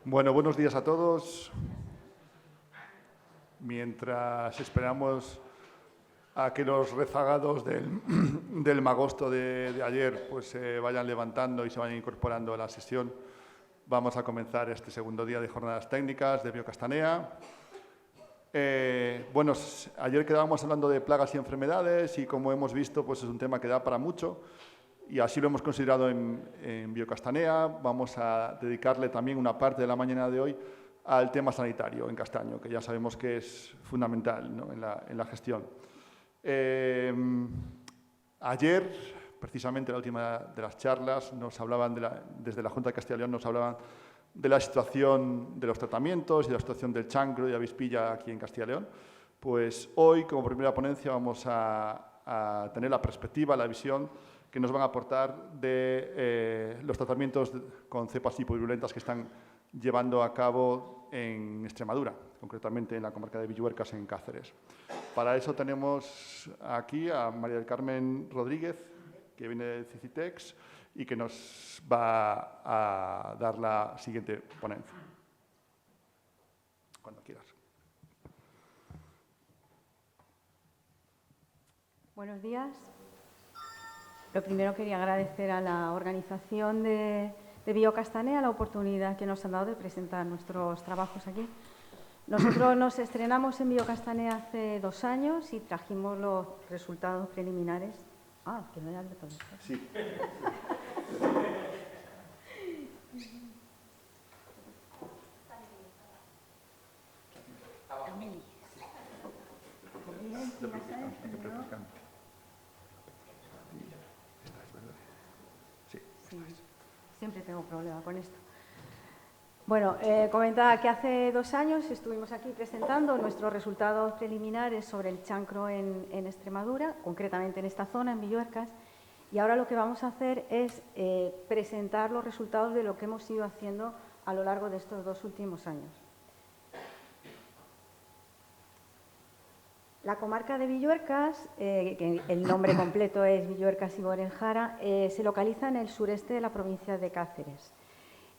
Bueno, buenos días a todos. Mientras esperamos a que los rezagados del magosto de ayer pues, se vayan levantando y se vayan incorporando a la sesión, vamos a comenzar este segundo día de jornadas técnicas de Biocastanea. Bueno, ayer quedábamos hablando de plagas y enfermedades y, como hemos visto, pues es un tema que da para mucho. Y así lo hemos considerado en Biocastanea. Vamos a dedicarle también una parte de la mañana de hoy al tema sanitario en Castaño, que ya sabemos que es fundamental, ¿no?, en la gestión. Ayer, precisamente la última de las charlas, nos hablaban desde la Junta de Castilla y León nos hablaban de la situación de los tratamientos y de la situación del chancro y avispilla aquí en Castilla y León. Pues hoy, como primera ponencia, vamos a tener la perspectiva, la visión que nos van a aportar de los tratamientos con cepas hipovirulentas que están llevando a cabo en Extremadura, concretamente en la comarca de Villuercas, en Cáceres. Para eso tenemos aquí a María del Carmen Rodríguez, que viene de Cicitex y que nos va a dar la siguiente ponencia. Cuando quieras. Buenos días. Lo primero quería agradecer a la organización de Biocastanea la oportunidad que nos han dado de presentar nuestros trabajos aquí. Nosotros nos estrenamos en Biocastanea hace 2 años y trajimos los resultados preliminares. Ah, que no era el de todo. Sí. Siempre tengo problema con esto. Bueno, comentaba que hace 2 años estuvimos aquí presentando nuestros resultados preliminares sobre el chancro en Extremadura, concretamente en esta zona, en Villuercas, y ahora lo que vamos a hacer es presentar los resultados de lo que hemos ido haciendo a lo largo de estos 2 últimos años. La comarca de Villuercas, que el nombre completo es Villuercas y Borejara, se localiza en el sureste de la provincia de Cáceres.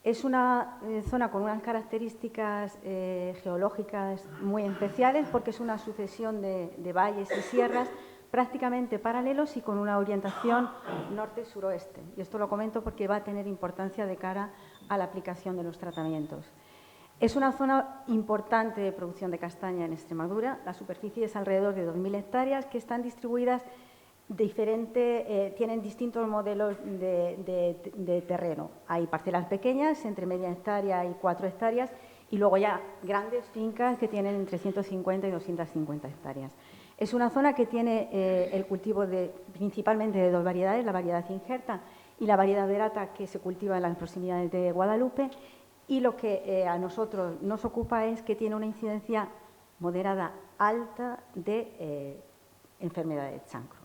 Es una zona con unas características geológicas muy especiales porque es una sucesión de valles y sierras prácticamente paralelos y con una orientación norte-suroeste. Y esto lo comento porque va a tener importancia de cara a la aplicación de los tratamientos. Es una zona importante de producción de castaña en Extremadura. La superficie es alrededor de 2.000 hectáreas que están distribuidas tienen distintos modelos de terreno. Hay parcelas pequeñas, entre media hectárea y 4 hectáreas, y luego ya grandes fincas que tienen entre 150 y 250 hectáreas. Es una zona que tiene el cultivo principalmente de 2 variedades, la variedad injerta y la variedad verata, que se cultiva en las proximidades de Guadalupe. Y lo que a nosotros nos ocupa es que tiene una incidencia moderada alta de enfermedad de chancro.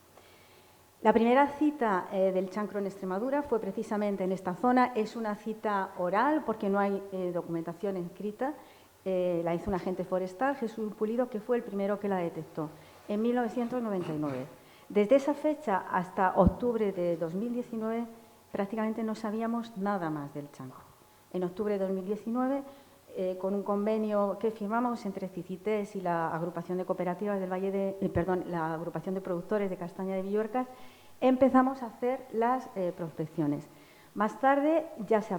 La primera cita del chancro en Extremadura fue precisamente en esta zona. Es una cita oral porque no hay documentación escrita. La hizo un agente forestal, Jesús Pulido, que fue el primero que la detectó en 1999. Desde esa fecha hasta octubre de 2019 prácticamente no sabíamos nada más del chancro. En octubre de 2019, con un convenio que firmamos entre Cicites y la agrupación de cooperativas del Valle la agrupación de productores de castaña de Villuercas, empezamos a hacer las prospecciones. Más tarde ya se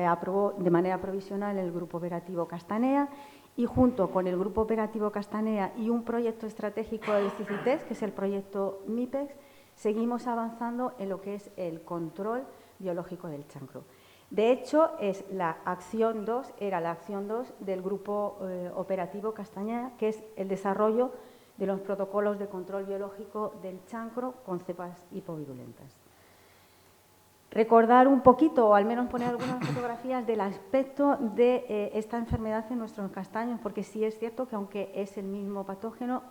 aprobó de manera provisional el Grupo Operativo Castanea y junto con el Grupo Operativo Castanea y un proyecto estratégico de Cicites, que es el proyecto MIPEX, seguimos avanzando en lo que es el control biológico del chancro. De hecho, era la acción 2 del Grupo Operativo Castaña, que es el desarrollo de los protocolos de control biológico del chancro con cepas hipovirulentas. Recordar un poquito, o al menos poner algunas fotografías del aspecto de esta enfermedad en nuestros castaños, porque sí es cierto que aunque es el mismo patógeno,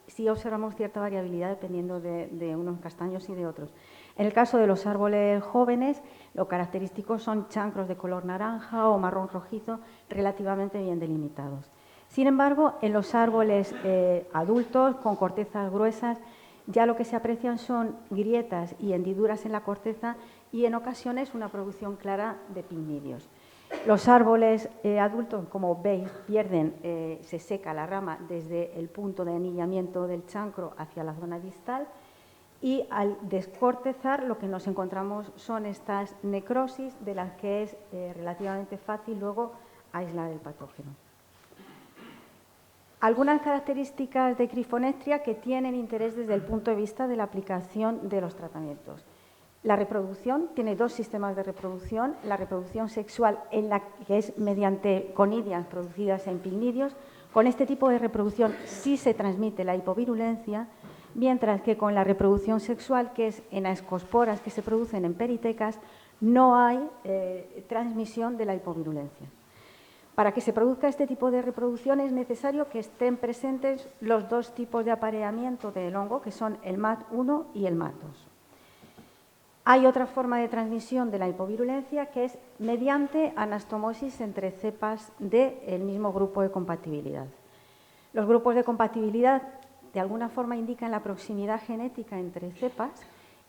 sí observamos cierta variabilidad dependiendo de unos castaños y de otros. En el caso de los árboles jóvenes, lo característico son chancros de color naranja o marrón rojizo relativamente bien delimitados. Sin embargo, en los árboles adultos con cortezas gruesas, ya lo que se aprecian son grietas y hendiduras en la corteza y en ocasiones una producción clara de pinnidios. Los árboles adultos, como veis, pierden, se seca la rama desde el punto de anillamiento del chancro hacia la zona distal y al descortezar lo que nos encontramos son estas necrosis de las que es relativamente fácil luego aislar el patógeno. Algunas características de Crifonectria que tienen interés desde el punto de vista de la aplicación de los tratamientos. La reproducción tiene dos sistemas de reproducción, la reproducción sexual en la que es mediante conidias producidas en picnidios. Con este tipo de reproducción sí se transmite la hipovirulencia, mientras que con la reproducción sexual, que es en ascosporas que se producen en peritecas, no hay transmisión de la hipovirulencia. Para que se produzca este tipo de reproducción es necesario que estén presentes los dos tipos de apareamiento del hongo, que son el MAT1 y el MAT2. Hay otra forma de transmisión de la hipovirulencia que es mediante anastomosis entre cepas del mismo grupo de compatibilidad. Los grupos de compatibilidad de alguna forma indican la proximidad genética entre cepas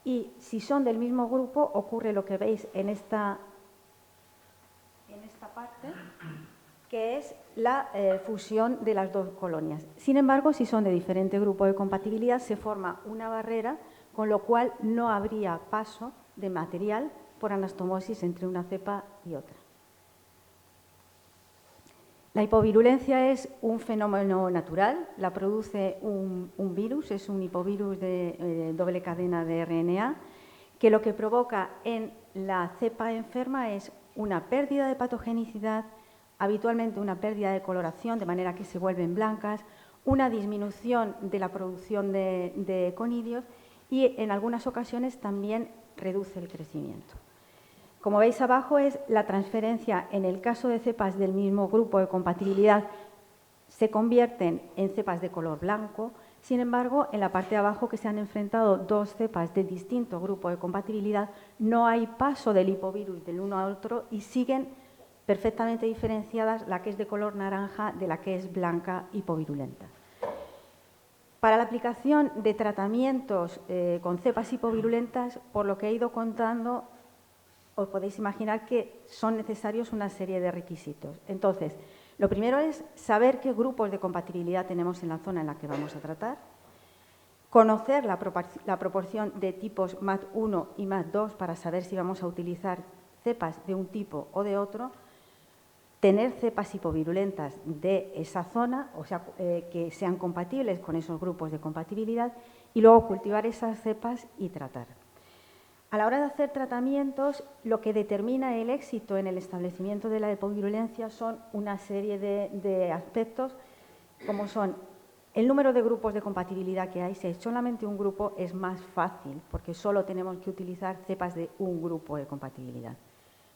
y si son del mismo grupo ocurre lo que veis en esta parte, que es la fusión de las dos colonias. Sin embargo, si son de diferente grupo de compatibilidad, se forma una barrera, con lo cual no habría paso de material por anastomosis entre una cepa y otra. La hipovirulencia es un fenómeno natural, la produce un virus, es un hipovirus de doble cadena de RNA, que lo que provoca en la cepa enferma es una pérdida de patogenicidad, habitualmente una pérdida de coloración, de manera que se vuelven blancas, una disminución de la producción de conidios y en algunas ocasiones también reduce el crecimiento. Como veis abajo es la transferencia, en el caso de cepas del mismo grupo de compatibilidad, se convierten en cepas de color blanco. Sin embargo, en la parte de abajo que se han enfrentado dos cepas de distinto grupo de compatibilidad, no hay paso del hipovirus del uno al otro y siguen perfectamente diferenciadas la que es de color naranja de la que es blanca hipovirulenta. Para la aplicación de tratamientos con cepas hipovirulentas, por lo que he ido contando, os podéis imaginar que son necesarios una serie de requisitos. Entonces, lo primero es saber qué grupos de compatibilidad tenemos en la zona en la que vamos a tratar, conocer la proporción de tipos MAT1 y MAT2 para saber si vamos a utilizar cepas de un tipo o de otro, tener cepas hipovirulentas de esa zona, o sea, que sean compatibles con esos grupos de compatibilidad y luego cultivar esas cepas y tratar. A la hora de hacer tratamientos, lo que determina el éxito en el establecimiento de la hipovirulencia son una serie de aspectos, como son el número de grupos de compatibilidad que hay. Si hay solamente un grupo es más fácil, porque solo tenemos que utilizar cepas de un grupo de compatibilidad.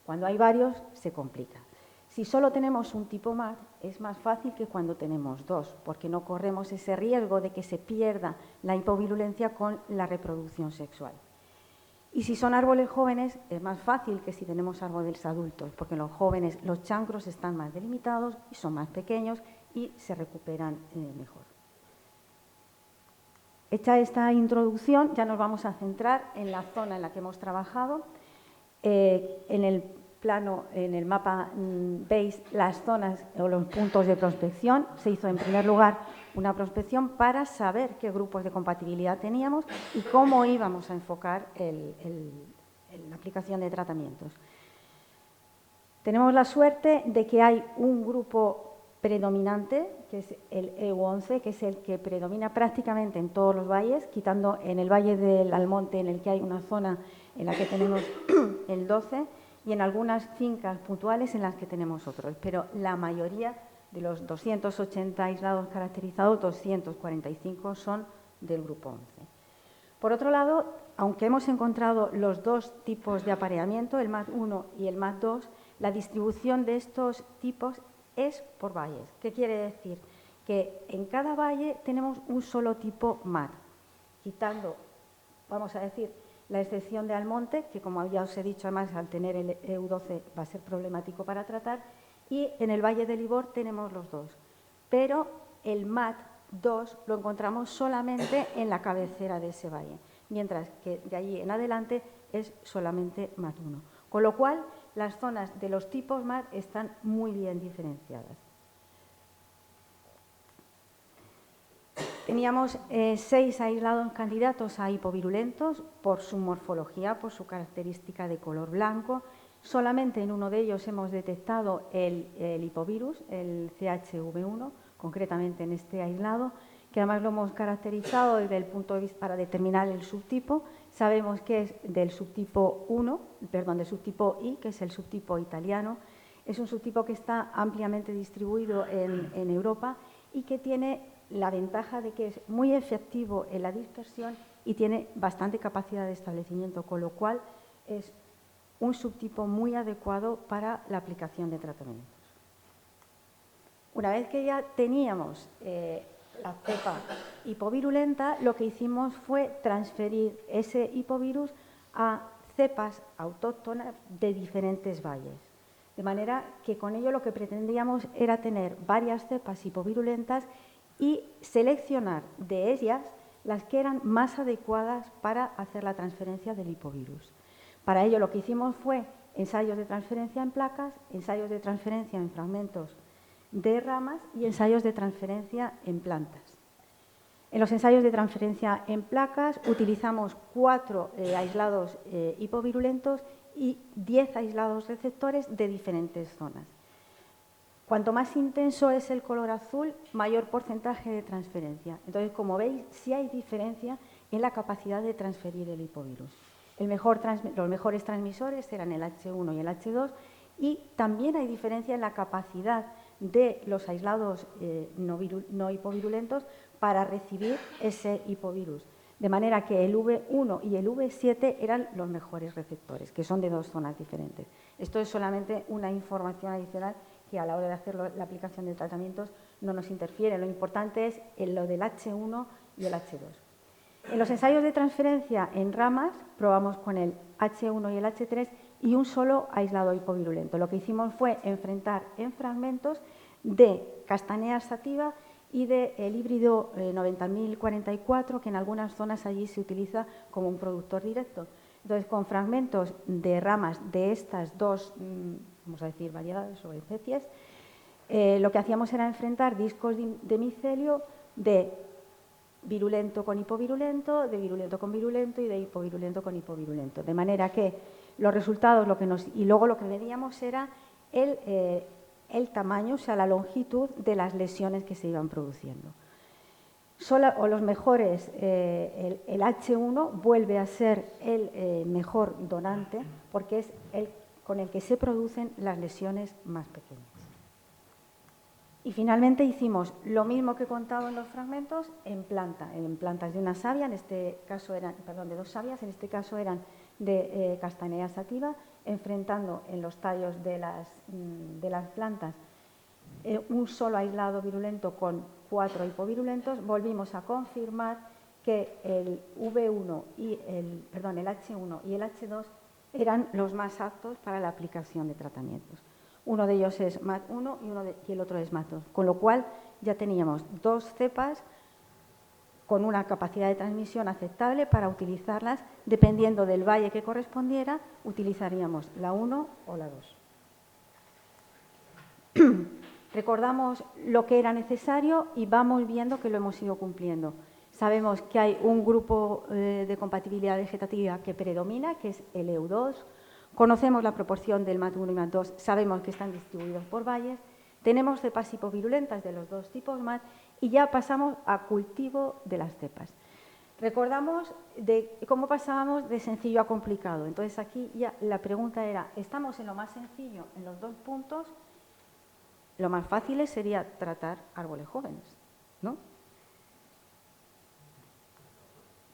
Cuando hay varios, se complica. Si solo tenemos un tipo MAT, es más fácil que cuando tenemos dos, porque no corremos ese riesgo de que se pierda la hipovirulencia con la reproducción sexual. Y si son árboles jóvenes, es más fácil que si tenemos árboles adultos, porque los jóvenes, los chancros están más delimitados y son más pequeños y se recuperan mejor. Hecha esta introducción, ya nos vamos a centrar en la zona en la que hemos trabajado. En el plano, en el mapa, veis las zonas o los puntos de prospección. Se hizo en primer lugar una prospección para saber qué grupos de compatibilidad teníamos y cómo íbamos a enfocar la aplicación de tratamientos. Tenemos la suerte de que hay un grupo predominante, que es el EU11, que es el que predomina prácticamente en todos los valles, quitando en el Valle del Almonte, en el que hay una zona en la que tenemos el 12, y en algunas fincas puntuales en las que tenemos otros. Pero la mayoría de los 280 aislados caracterizados, 245 son del grupo 11. Por otro lado, aunque hemos encontrado los dos tipos de apareamiento, el MAT1 y el MAT2, la distribución de estos tipos es por valles. ¿Qué quiere decir? Que en cada valle tenemos un solo tipo MAT, quitando, vamos a decir, la excepción de Almonte, que como ya os he dicho, además al tener el EU12 va a ser problemático para tratar, y en el Valle del Ibor tenemos los dos. Pero el MAT2 lo encontramos solamente en la cabecera de ese valle, mientras que de allí en adelante es solamente MAT1. Con lo cual, las zonas de los tipos MAT están muy bien diferenciadas. Teníamos 6 aislados candidatos a hipovirulentos por su morfología, por su característica de color blanco. Solamente en uno de ellos hemos detectado el hipovirus, el CHV1, concretamente en este aislado, que además lo hemos caracterizado desde el punto de vista para determinar el subtipo. Sabemos que es del subtipo del subtipo I, que es el subtipo italiano. Es un subtipo que está ampliamente distribuido en Europa y que tiene la ventaja de que es muy efectivo en la dispersión y tiene bastante capacidad de establecimiento, con lo cual es un subtipo muy adecuado para la aplicación de tratamientos. Una vez que ya teníamos la cepa hipovirulenta, lo que hicimos fue transferir ese hipovirus a cepas autóctonas de diferentes valles. De manera que con ello lo que pretendíamos era tener varias cepas hipovirulentas y seleccionar de ellas las que eran más adecuadas para hacer la transferencia del hipovirus. Para ello lo que hicimos fue ensayos de transferencia en placas, ensayos de transferencia en fragmentos de ramas y ensayos de transferencia en plantas. En los ensayos de transferencia en placas utilizamos 4 aislados hipovirulentos y 10 aislados receptores de diferentes zonas. Cuanto más intenso es el color azul, mayor porcentaje de transferencia. Entonces, como veis, sí hay diferencia en la capacidad de transferir el hipovirus. Los mejores transmisores eran el H1 y el H2 y también hay diferencia en la capacidad de los aislados no hipovirulentos para recibir ese hipovirus. De manera que el V1 y el V7 eran los mejores receptores, que son de 2 zonas diferentes. Esto es solamente una información adicional que a la hora de hacer la aplicación de tratamientos no nos interfiere. Lo importante es lo del H1 y el H2. En los ensayos de transferencia en ramas probamos con el H1 y el H3 y un solo aislado hipovirulento. Lo que hicimos fue enfrentar en fragmentos de Castanea sativa y del híbrido 90.044, que en algunas zonas allí se utiliza como un productor directo. Entonces, con fragmentos de ramas de estas 2, vamos a decir, variedades o especies, lo que hacíamos era enfrentar discos de micelio de virulento con hipovirulento, de virulento con virulento y de hipovirulento con hipovirulento. De manera que los resultados, y luego lo que medíamos era el tamaño, o sea, la longitud de las lesiones que se iban produciendo. Los mejores, el H1 vuelve a ser el mejor donante porque es el con el que se producen las lesiones más pequeñas. Y finalmente hicimos lo mismo que he contado en los fragmentos en plantas de una savia, en este caso eran, de 2 savias, en este caso eran de Castanea sativa, enfrentando en los tallos de las plantas un solo aislado virulento con 4 hipovirulentos. Volvimos a confirmar que el V1 y el H1 y el H2 eran los más aptos para la aplicación de tratamientos. Uno de ellos es MAT1 y el otro es MAT2, con lo cual ya teníamos 2 cepas con una capacidad de transmisión aceptable para utilizarlas. Dependiendo del valle que correspondiera, utilizaríamos la 1 o la 2. Recordamos lo que era necesario y vamos viendo que lo hemos ido cumpliendo. Sabemos que hay un grupo de compatibilidad vegetativa que predomina, que es el EU2. Conocemos la proporción del MAT1 y MAT2, sabemos que están distribuidos por valles. Tenemos cepas hipovirulentas de los 2 tipos MAT y ya pasamos a cultivo de las cepas. Recordamos de cómo pasábamos de sencillo a complicado. Entonces, aquí ya la pregunta era, ¿estamos en lo más sencillo en los 2 puntos? Lo más fácil sería tratar árboles jóvenes, ¿no?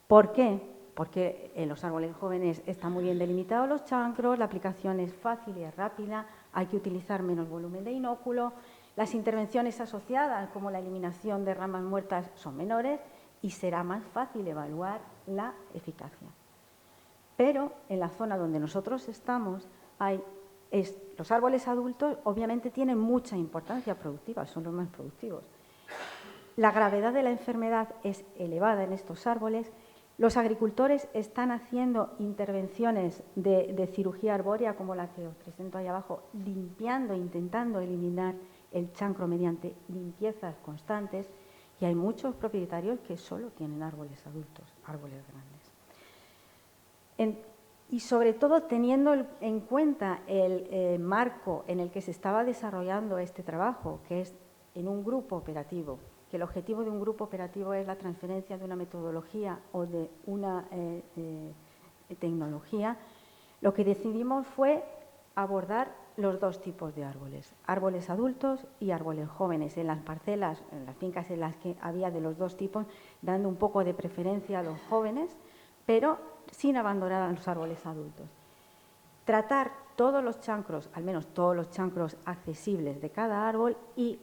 ¿Por qué? Porque en los árboles jóvenes están muy bien delimitados los chancros, la aplicación es fácil y es rápida, hay que utilizar menos volumen de inóculo, las intervenciones asociadas, como la eliminación de ramas muertas, son menores y será más fácil evaluar la eficacia. Pero en la zona donde nosotros estamos, los árboles adultos obviamente tienen mucha importancia productiva, son los más productivos. La gravedad de la enfermedad es elevada en estos árboles Los agricultores están haciendo intervenciones de cirugía arbórea, como la que os presento ahí abajo, limpiando, intentando eliminar el chancro mediante limpiezas constantes, y hay muchos propietarios que solo tienen árboles adultos, árboles grandes. Y sobre todo teniendo en cuenta el marco en el que se estaba desarrollando este trabajo, que es en un grupo operativo, que el objetivo de un grupo operativo es la transferencia de una metodología o de una tecnología, lo que decidimos fue abordar los dos tipos de árboles, árboles adultos y árboles jóvenes, en las parcelas, en las fincas en las que había de los dos tipos, dando un poco de preferencia a los jóvenes, pero sin abandonar a los árboles adultos. Tratar todos los chancros, al menos todos los chancros accesibles de cada árbol, y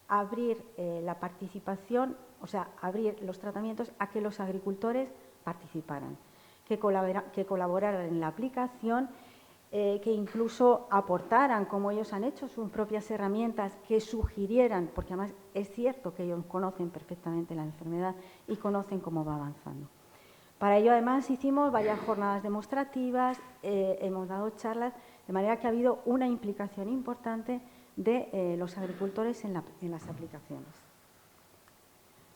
abrir la participación, o sea, abrir los tratamientos a que los agricultores participaran, que colaboraran en la aplicación, que incluso aportaran, como ellos han hecho, sus propias herramientas, que sugirieran, porque además es cierto que ellos conocen perfectamente la enfermedad y conocen cómo va avanzando. Para ello, además, hicimos varias jornadas demostrativas, hemos dado charlas, de manera que ha habido una implicación importante de los agricultores en las aplicaciones.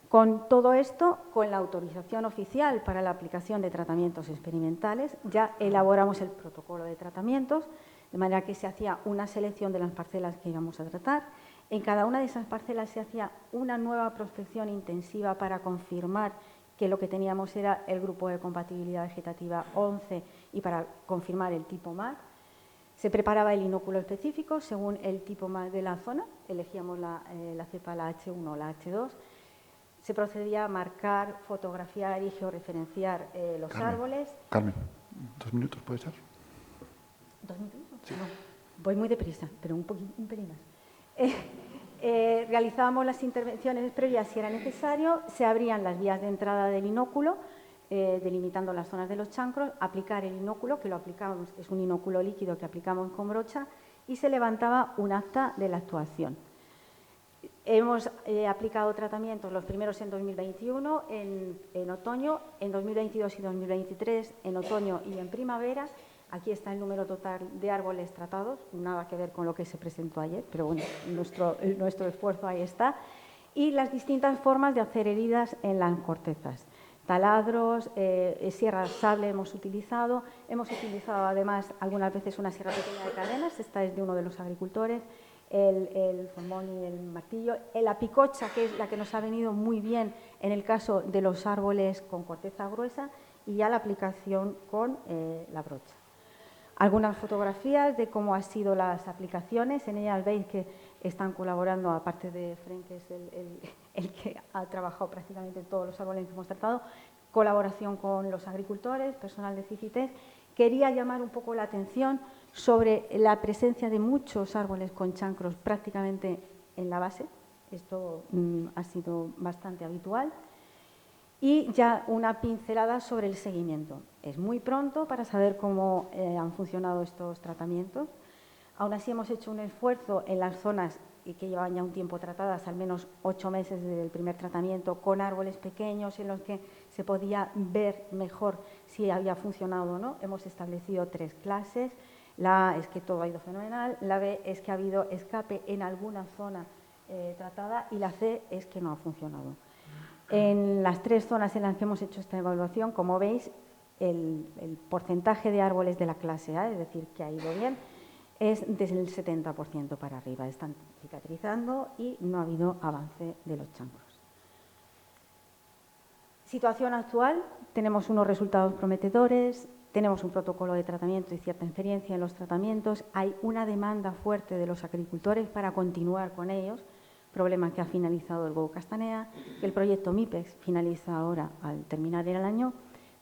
Con todo esto, con la autorización oficial para la aplicación de tratamientos experimentales, ya elaboramos el protocolo de tratamientos, de manera que se hacía una selección de las parcelas que íbamos a tratar. En cada una de esas parcelas se hacía una nueva prospección intensiva para confirmar que lo que teníamos era el grupo de compatibilidad vegetativa 11 y para confirmar el tipo MAR. Se preparaba el inóculo específico según el tipo MAR de la zona, elegíamos la cepa, la H1 o la H2. Se procedía a marcar, fotografiar y georreferenciar los árboles. Carmen, 2 minutos, ¿puede ser? ¿2 minutos? Sí. No, voy muy deprisa, pero un pelín más. Realizábamos las intervenciones previas si era necesario, se abrían las vías de entrada del inóculo, delimitando las zonas de los chancros, aplicar el inóculo, que lo aplicamos, es un inóculo líquido que aplicamos con brocha, y se levantaba un acta de la actuación. Hemos aplicado tratamientos, los primeros en 2021, en otoño, en 2022 y 2023, en otoño y en primavera. Aquí está el número total de árboles tratados, nada que ver con lo que se presentó ayer, pero bueno, nuestro esfuerzo ahí está. Y las distintas formas de hacer heridas en las cortezas. Taladros, sierras sable hemos utilizado además algunas veces una sierra pequeña de cadenas, esta es de uno de los agricultores, el formón y el martillo, la picocha, que es la que nos ha venido muy bien en el caso de los árboles con corteza gruesa, y ya la aplicación con la brocha. Algunas fotografías de cómo han sido las aplicaciones, en ellas veis que están colaborando, aparte de Fren, que es el que ha trabajado prácticamente todos los árboles que hemos tratado, colaboración con los agricultores, personal de CICITES. Quería llamar un poco la atención sobre la presencia de muchos árboles con chancros prácticamente en la base, esto ha sido bastante habitual. Y ya una pincelada sobre el seguimiento. Es muy pronto para saber cómo han funcionado estos tratamientos. Aún así hemos hecho un esfuerzo en las zonas que llevan ya un tiempo tratadas, al menos 8 meses desde el primer tratamiento, con árboles pequeños en los que se podía ver mejor si había funcionado o no. Hemos establecido 3 clases. La A es que todo ha ido fenomenal, la B es que ha habido escape en alguna zona tratada y la C es que no ha funcionado. En las 3 zonas en las que hemos hecho esta evaluación, como veis, el porcentaje de árboles de la clase A, es decir, que ha ido bien, es desde el 70% para arriba. Están cicatrizando y no ha habido avance de los chancros. Situación actual, tenemos unos resultados prometedores, tenemos un protocolo de tratamiento y cierta experiencia en los tratamientos, hay una demanda fuerte de los agricultores para continuar con ellos, problema que ha finalizado el GO Castanea, que el proyecto MIPEX finaliza ahora al terminar el año,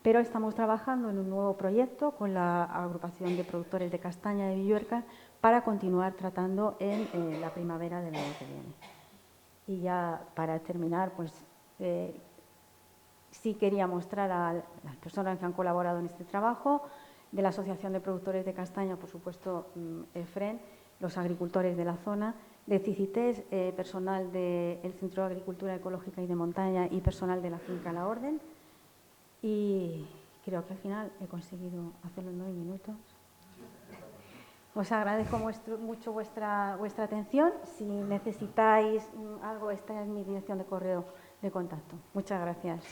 pero estamos trabajando en un nuevo proyecto con la agrupación de productores de castaña de Villuerca para continuar tratando en la primavera del año que viene. Y ya para terminar, pues sí quería mostrar a las personas que han colaborado en este trabajo, de la Asociación de Productores de Castaña, por supuesto, EFREN, los agricultores de la zona, de CICITES, personal del Centro de Agricultura Ecológica y de Montaña y personal de la finca La Orden. y creo que al final he conseguido hacerlo en 9 minutos. Os agradezco mucho vuestra atención. Si necesitáis algo, esta es mi dirección de correo de contacto. Muchas gracias.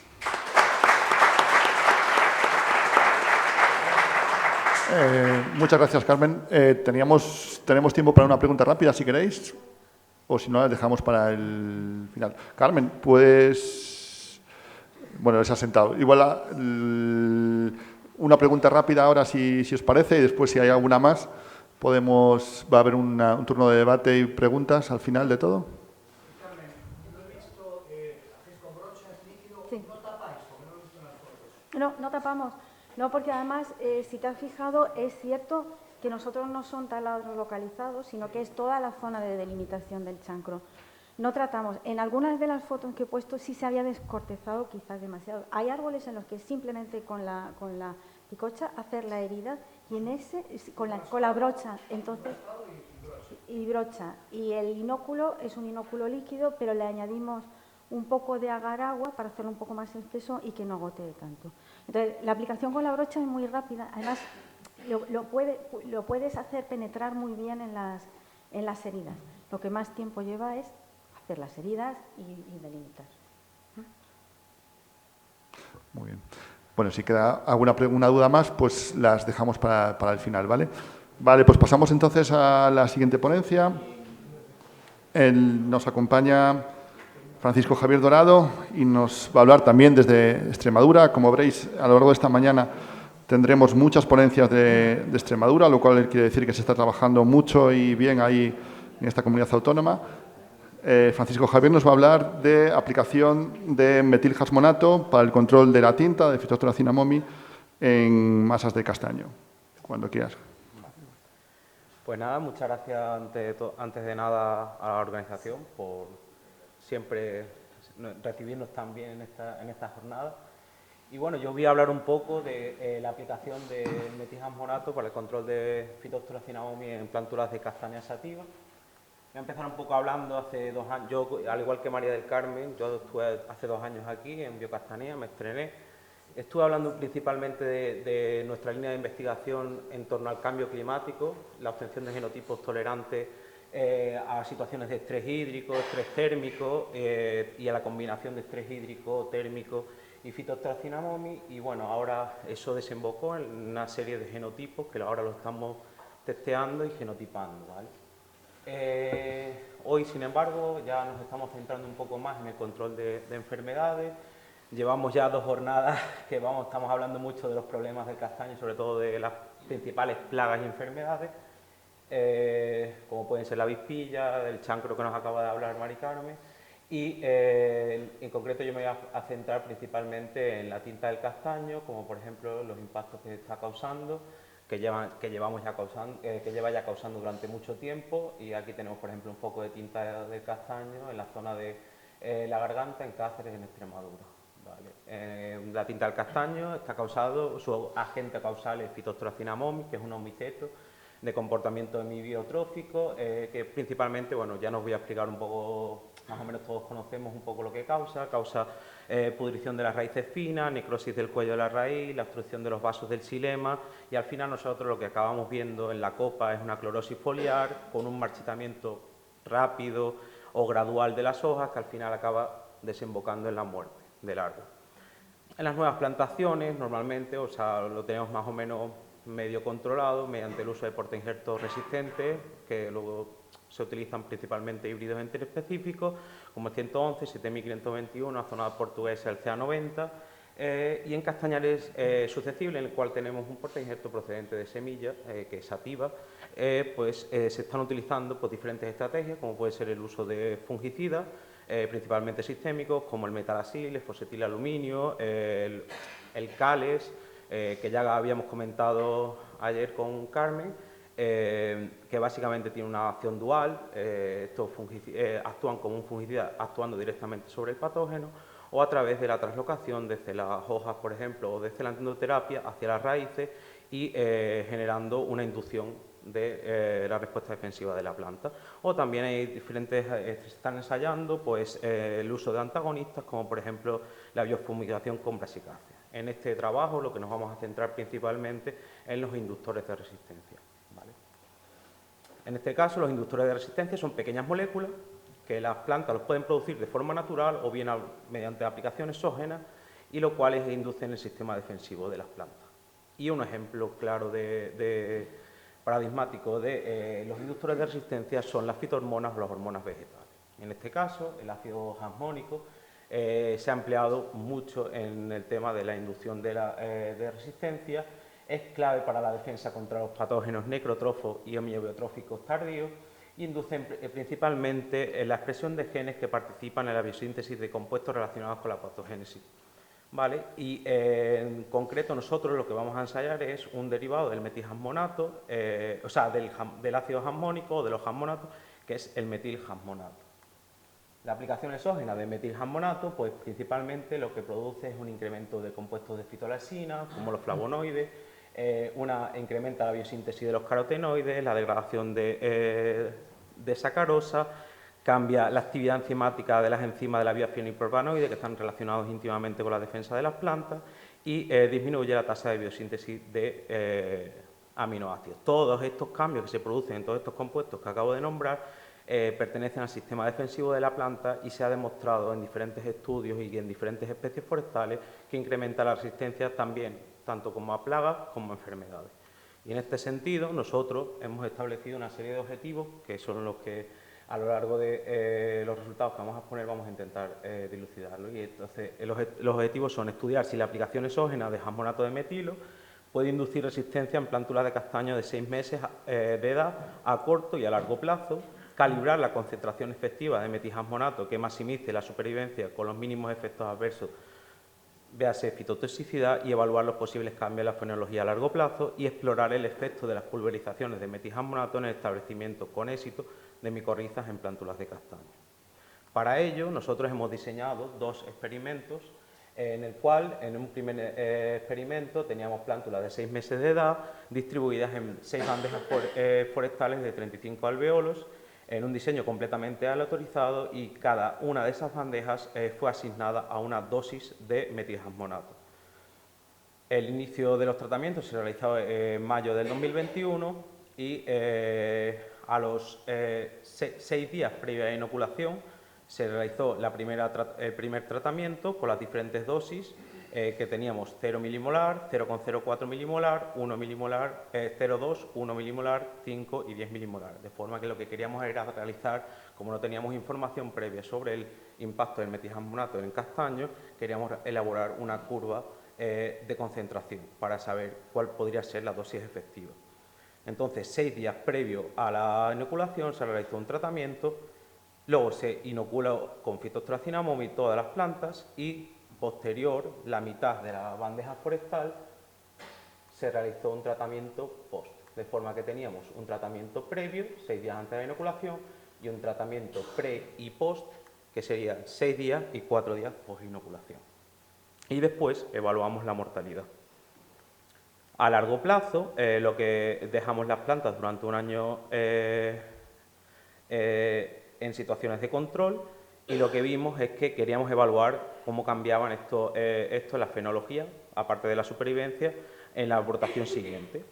Muchas gracias, Carmen. Tenemos tiempo para una pregunta rápida, si queréis, o si no, la dejamos para el final. Carmen, puedes... Bueno, les has sentado. Igual una pregunta rápida ahora, si os parece, y después, si hay alguna más, va a haber un turno de debate y preguntas al final de todo. Carmen, lo he visto, hacéis con brochas, líquido, Sí. ¿no tapáis? Porque no lo he visto en las fotos. No tapamos. No, porque además, si te has fijado, es cierto que nosotros no son taladros localizados, sino que es toda la zona de delimitación del chancro. No tratamos. En algunas de las fotos que he puesto sí se había descortezado quizás demasiado. Hay árboles en los que simplemente con la picocha hacer la herida y en ese con la brocha. Entonces, y brocha. Y el inóculo es un inóculo líquido, pero le añadimos un poco de agar-agua para hacerlo un poco más espeso y que no gotee tanto. Entonces, la aplicación con la brocha es muy rápida. Además, lo puedes hacer penetrar muy bien en las heridas. Lo que más tiempo lleva es hacer las heridas y delimitar. Muy bien. Bueno, si queda alguna duda más, pues las dejamos para el final, ¿vale? Vale, pues pasamos entonces a la siguiente ponencia. Nos acompaña Francisco Javier Dorado y nos va a hablar también desde Extremadura. Como veréis, a lo largo de esta mañana tendremos muchas ponencias de Extremadura, lo cual quiere decir que se está trabajando mucho y bien ahí en esta comunidad autónoma. Francisco Javier nos va a hablar de aplicación de metilhasmonato para el control de la tinta de Phytophthora momi en masas de castaño. Cuando quieras. Pues nada, muchas gracias antes de nada a la organización por siempre recibirnos tan bien en esta jornada. Y bueno, yo voy a hablar un poco de la aplicación de metilhasmonato para el control de Phytophthora momi en planturas de castaña sativa. Voy a empezar un poco hablando hace 2 años. Yo, al igual que María del Carmen, yo estuve hace 2 años aquí en Biocastanea, me estrené. Estuve hablando principalmente de nuestra línea de investigación en torno al cambio climático, la obtención de genotipos tolerantes a situaciones de estrés hídrico, estrés térmico y a la combinación de estrés hídrico, térmico y Phytophthora momi. Y bueno, ahora eso desembocó en una serie de genotipos que ahora lo estamos testeando y genotipando, ¿vale? Hoy, sin embargo, ya nos estamos centrando un poco más en el control de enfermedades. Llevamos ya 2 jornadas que estamos hablando mucho de los problemas del castaño, sobre todo de las principales plagas y enfermedades, como pueden ser la avispilla, el chancro que nos acaba de hablar Mari Carmen, y en concreto yo me voy a centrar principalmente en la tinta del castaño, como por ejemplo los impactos que está causando, que lleva ya causando durante mucho tiempo, y aquí tenemos por ejemplo un foco de tinta del castaño en la zona de la garganta, en Cáceres, en Extremadura. Vale. La tinta del castaño está causado, su agente causal es Phytophthora momi, que es un omiceto de comportamiento hemibiotrófico, que principalmente, bueno, ya nos voy a explicar un poco, más o menos todos conocemos un poco lo que causa pudrición de las raíces finas, necrosis del cuello de la raíz, la obstrucción de los vasos del xilema, y al final nosotros lo que acabamos viendo en la copa es una clorosis foliar con un marchitamiento rápido o gradual de las hojas que al final acaba desembocando en la muerte del árbol. En las nuevas plantaciones, normalmente, o sea, lo tenemos más o menos medio controlado mediante el uso de portainjertos resistentes, que luego se utilizan principalmente híbridos interespecíficos, como el 111, 7521, la zona portuguesa, el CA90, y en castañares susceptibles, en el cual tenemos un portainjerto procedente de semilla, que es sativa, se están utilizando pues, diferentes estrategias, como puede ser el uso de fungicidas, principalmente sistémicos, como el metalasil, el fosfetilaluminio, el cales, que ya habíamos comentado ayer con Carmen, que básicamente tiene una acción dual. Estos actúan como un fungicida actuando directamente sobre el patógeno o a través de la translocación desde las hojas, por ejemplo, o desde la endoterapia hacia las raíces y generando una inducción de la respuesta defensiva de la planta. O también hay diferentes, se están ensayando pues, el uso de antagonistas, como por ejemplo la biofumigación con brasicácea. En este trabajo lo que nos vamos a centrar principalmente en los inductores de resistencia, ¿vale? En este caso, los inductores de resistencia son pequeñas moléculas que las plantas los pueden producir de forma natural o bien mediante aplicación exógena, y los cuales inducen el sistema defensivo de las plantas. Y un ejemplo claro paradigmático de los inductores de resistencia son las fitohormonas o las hormonas vegetales. En este caso, el ácido jasmónico se ha empleado mucho en el tema de la inducción de resistencia. Es clave para la defensa contra los patógenos necrótrofos y homeobiotróficos tardíos, y inducen principalmente la expresión de genes que participan en la biosíntesis de compuestos relacionados con la patogénesis, ¿vale? Y en concreto nosotros lo que vamos a ensayar es un derivado del metilhasmonato, o sea, del ácido jasmónico o de los jasmonatos, que es el metilhasmonato. La aplicación exógena de metilhasmonato, pues principalmente lo que produce es un incremento de compuestos de fitolexina, como los flavonoides, incrementa la biosíntesis de los carotenoides, la degradación de sacarosa, cambia la actividad enzimática de las enzimas de la vía fenilpropanoide, que están relacionados íntimamente con la defensa de las plantas, y disminuye la tasa de biosíntesis de aminoácidos. Todos estos cambios que se producen en todos estos compuestos que acabo de nombrar pertenecen al sistema defensivo de la planta, y se ha demostrado en diferentes estudios y en diferentes especies forestales que incrementa la resistencia también, tanto como a plagas como a enfermedades. Y en este sentido, nosotros hemos establecido una serie de objetivos que son los que a lo largo de los resultados que vamos a exponer vamos a intentar dilucidarlos. Y entonces, los objetivos son estudiar si la aplicación exógena de jasmonato de metilo puede inducir resistencia en plántulas de castaño de 6 meses de edad a corto y a largo plazo, calibrar la concentración efectiva de metilhasmonato que maximice la supervivencia con los mínimos efectos adversos, véase fitotoxicidad, y evaluar los posibles cambios en la fenología a largo plazo, y explorar el efecto de las pulverizaciones de metilhasmonato en el establecimiento con éxito de micorrizas en plántulas de castaño. Para ello, nosotros hemos diseñado 2 experimentos, en el cual, en un primer experimento, teníamos plántulas de 6 meses de edad, distribuidas en 6 bandejas forestales de 35 alveolos, en un diseño completamente aleatorizado, y cada una de esas bandejas fue asignada a una dosis de metilhasmonato. El inicio de los tratamientos se realizó en mayo del 2021 y a los 6 días previo a la inoculación se realizó el primer tratamiento con las diferentes dosis que teníamos: 0 milimolar, 0,04 milimolar, 1 milimolar, 0,2, 1 milimolar, 5 y 10 milimolar. De forma que lo que queríamos era realizar, como no teníamos información previa sobre el impacto del metilhasmonato en castaño, queríamos elaborar una curva de concentración para saber cuál podría ser la dosis efectiva. Entonces, 6 días previo a la inoculación se realizó un tratamiento, luego se inoculó con fitostracinamomib y todas las plantas, y posterior, la mitad de la bandeja forestal, se realizó un tratamiento post, de forma que teníamos un tratamiento previo, 6 días antes de la inoculación, y un tratamiento pre y post, que serían 6 días y 4 días post inoculación. Y después evaluamos la mortalidad. A largo plazo, lo que dejamos las plantas durante un año en situaciones de control, y lo que vimos es que queríamos evaluar cómo cambiaban esto en la fenología, aparte de la supervivencia, en la brotación siguiente.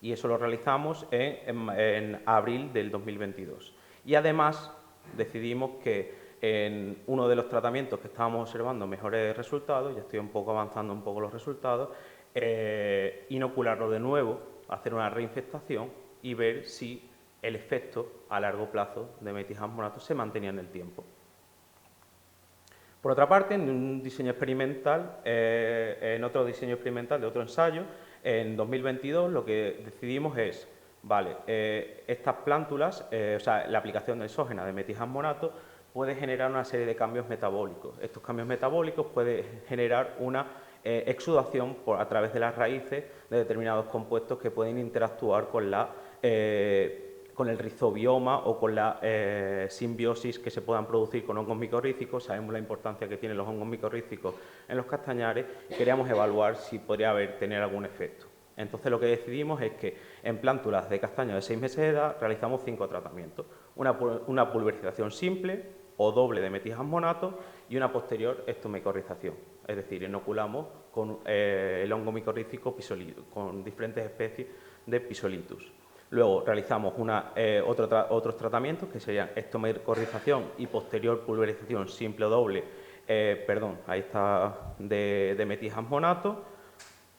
Y eso lo realizamos en abril del 2022. Y además decidimos que en uno de los tratamientos que estábamos observando mejores resultados, ya estoy avanzando un poco los resultados, inocularlo de nuevo, hacer una reinfectación y ver si el efecto a largo plazo de metilhasmonato se mantenía en el tiempo. Por otra parte, en un diseño experimental, en otro diseño experimental de otro ensayo, en 2022 lo que decidimos es, vale, estas plántulas, o sea, la aplicación de exógena de metilhasmonato puede generar una serie de cambios metabólicos. Estos cambios metabólicos pueden generar una exudación a través de las raíces de determinados compuestos que pueden interactuar con el rizobioma o con la simbiosis que se puedan producir con hongos micorrízicos. Sabemos la importancia que tienen los hongos micorrízicos en los castañares y queríamos evaluar si podría tener algún efecto. Entonces lo que decidimos es que en plántulas de castaño de 6 meses de edad realizamos 5 tratamientos. Una pulverización simple o doble de metilhasmonato y una posterior estomicorrización. es decir, inoculamos con el hongo micorrícico con diferentes especies de Pisolitus. Luego realizamos otros tratamientos que serían estomicorrización y posterior pulverización simple o doble, ahí está de metilhasmonato,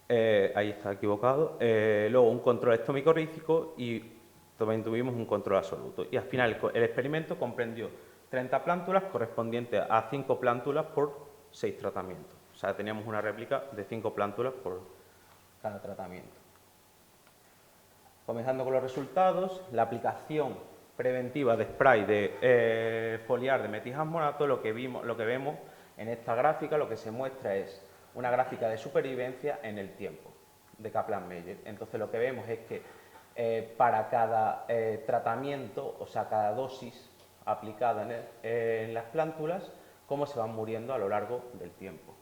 ahí está equivocado, luego un control estomicorrícico y también tuvimos un control absoluto. Y al final el experimento comprendió 30 plántulas correspondientes a 5 plántulas por 6 tratamientos. O sea, teníamos una réplica de 5 plántulas por cada tratamiento. Comenzando con los resultados, la aplicación preventiva de spray de foliar de metilhasmonato, lo que vemos en esta gráfica, lo que se muestra es una gráfica de supervivencia en el tiempo de Kaplan-Meier. Entonces lo que vemos es que para cada tratamiento, o sea, cada dosis aplicada en las plántulas, cómo se van muriendo a lo largo del tiempo.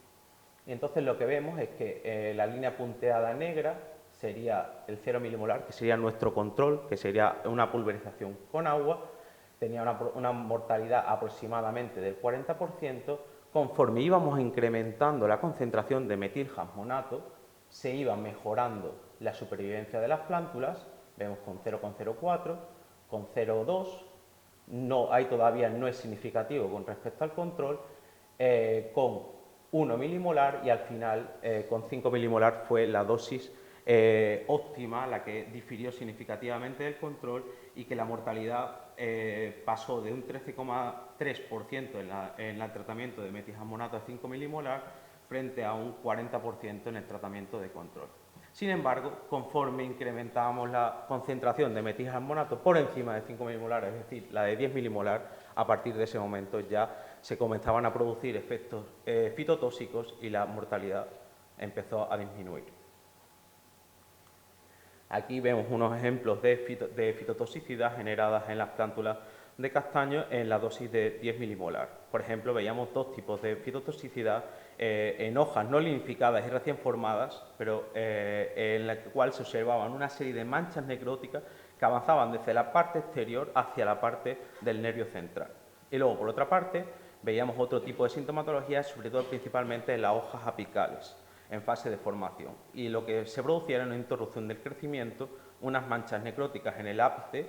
Y entonces lo que vemos es que la línea punteada negra sería el 0 milimolar, que sería nuestro control, que sería una pulverización con agua, tenía una mortalidad aproximadamente del 40%. Conforme íbamos incrementando la concentración de metilhasmonato, se iba mejorando la supervivencia de las plántulas, vemos con 0,04, con 0,2, ahí todavía no es significativo con respecto al control, con 1 milimolar y al final con 5 milimolar fue la dosis óptima, la que difirió significativamente del control y que la mortalidad pasó de un 13,3% en el tratamiento de metilhasmonato a 5 milimolar frente a un 40% en el tratamiento de control. Sin embargo, conforme incrementábamos la concentración de metilhasmonato por encima de 5 milimolar, es decir, la de 10 milimolar, a partir de ese momento ya se comenzaban a producir efectos fitotóxicos y la mortalidad empezó a disminuir. Aquí vemos unos ejemplos de fitotoxicidad generadas en las plántulas de castaño en la dosis de 10 milimolar. Por ejemplo, veíamos dos tipos de fitotoxicidad en hojas no lignificadas y recién formadas, pero en la cual se observaban una serie de manchas necróticas que avanzaban desde la parte exterior hacia la parte del nervio central. Y luego, por otra parte, veíamos otro tipo de sintomatología, sobre todo principalmente en las hojas apicales, en fase de formación, y lo que se producía era una interrupción del crecimiento, unas manchas necróticas en el ápice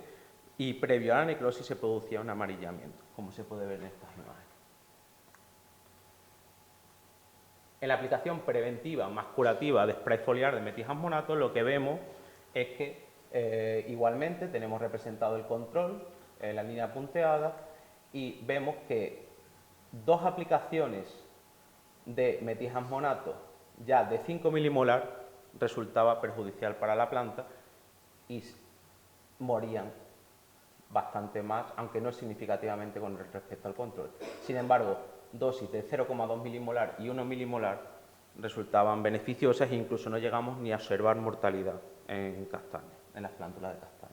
y previo a la necrosis se producía un amarillamiento, como se puede ver en estas imágenes. En la aplicación preventiva más curativa de spray foliar de metilhasmonato, lo que vemos es que igualmente tenemos representado el control en la línea punteada y vemos que 2 aplicaciones de metilhasmonato ya de 5 milimolar resultaba perjudicial para la planta y morían bastante más, aunque no significativamente con respecto al control. Sin embargo, dosis de 0,2 milimolar y 1 milimolar resultaban beneficiosas e incluso no llegamos ni a observar mortalidad en castaña, en las plántulas de castaña.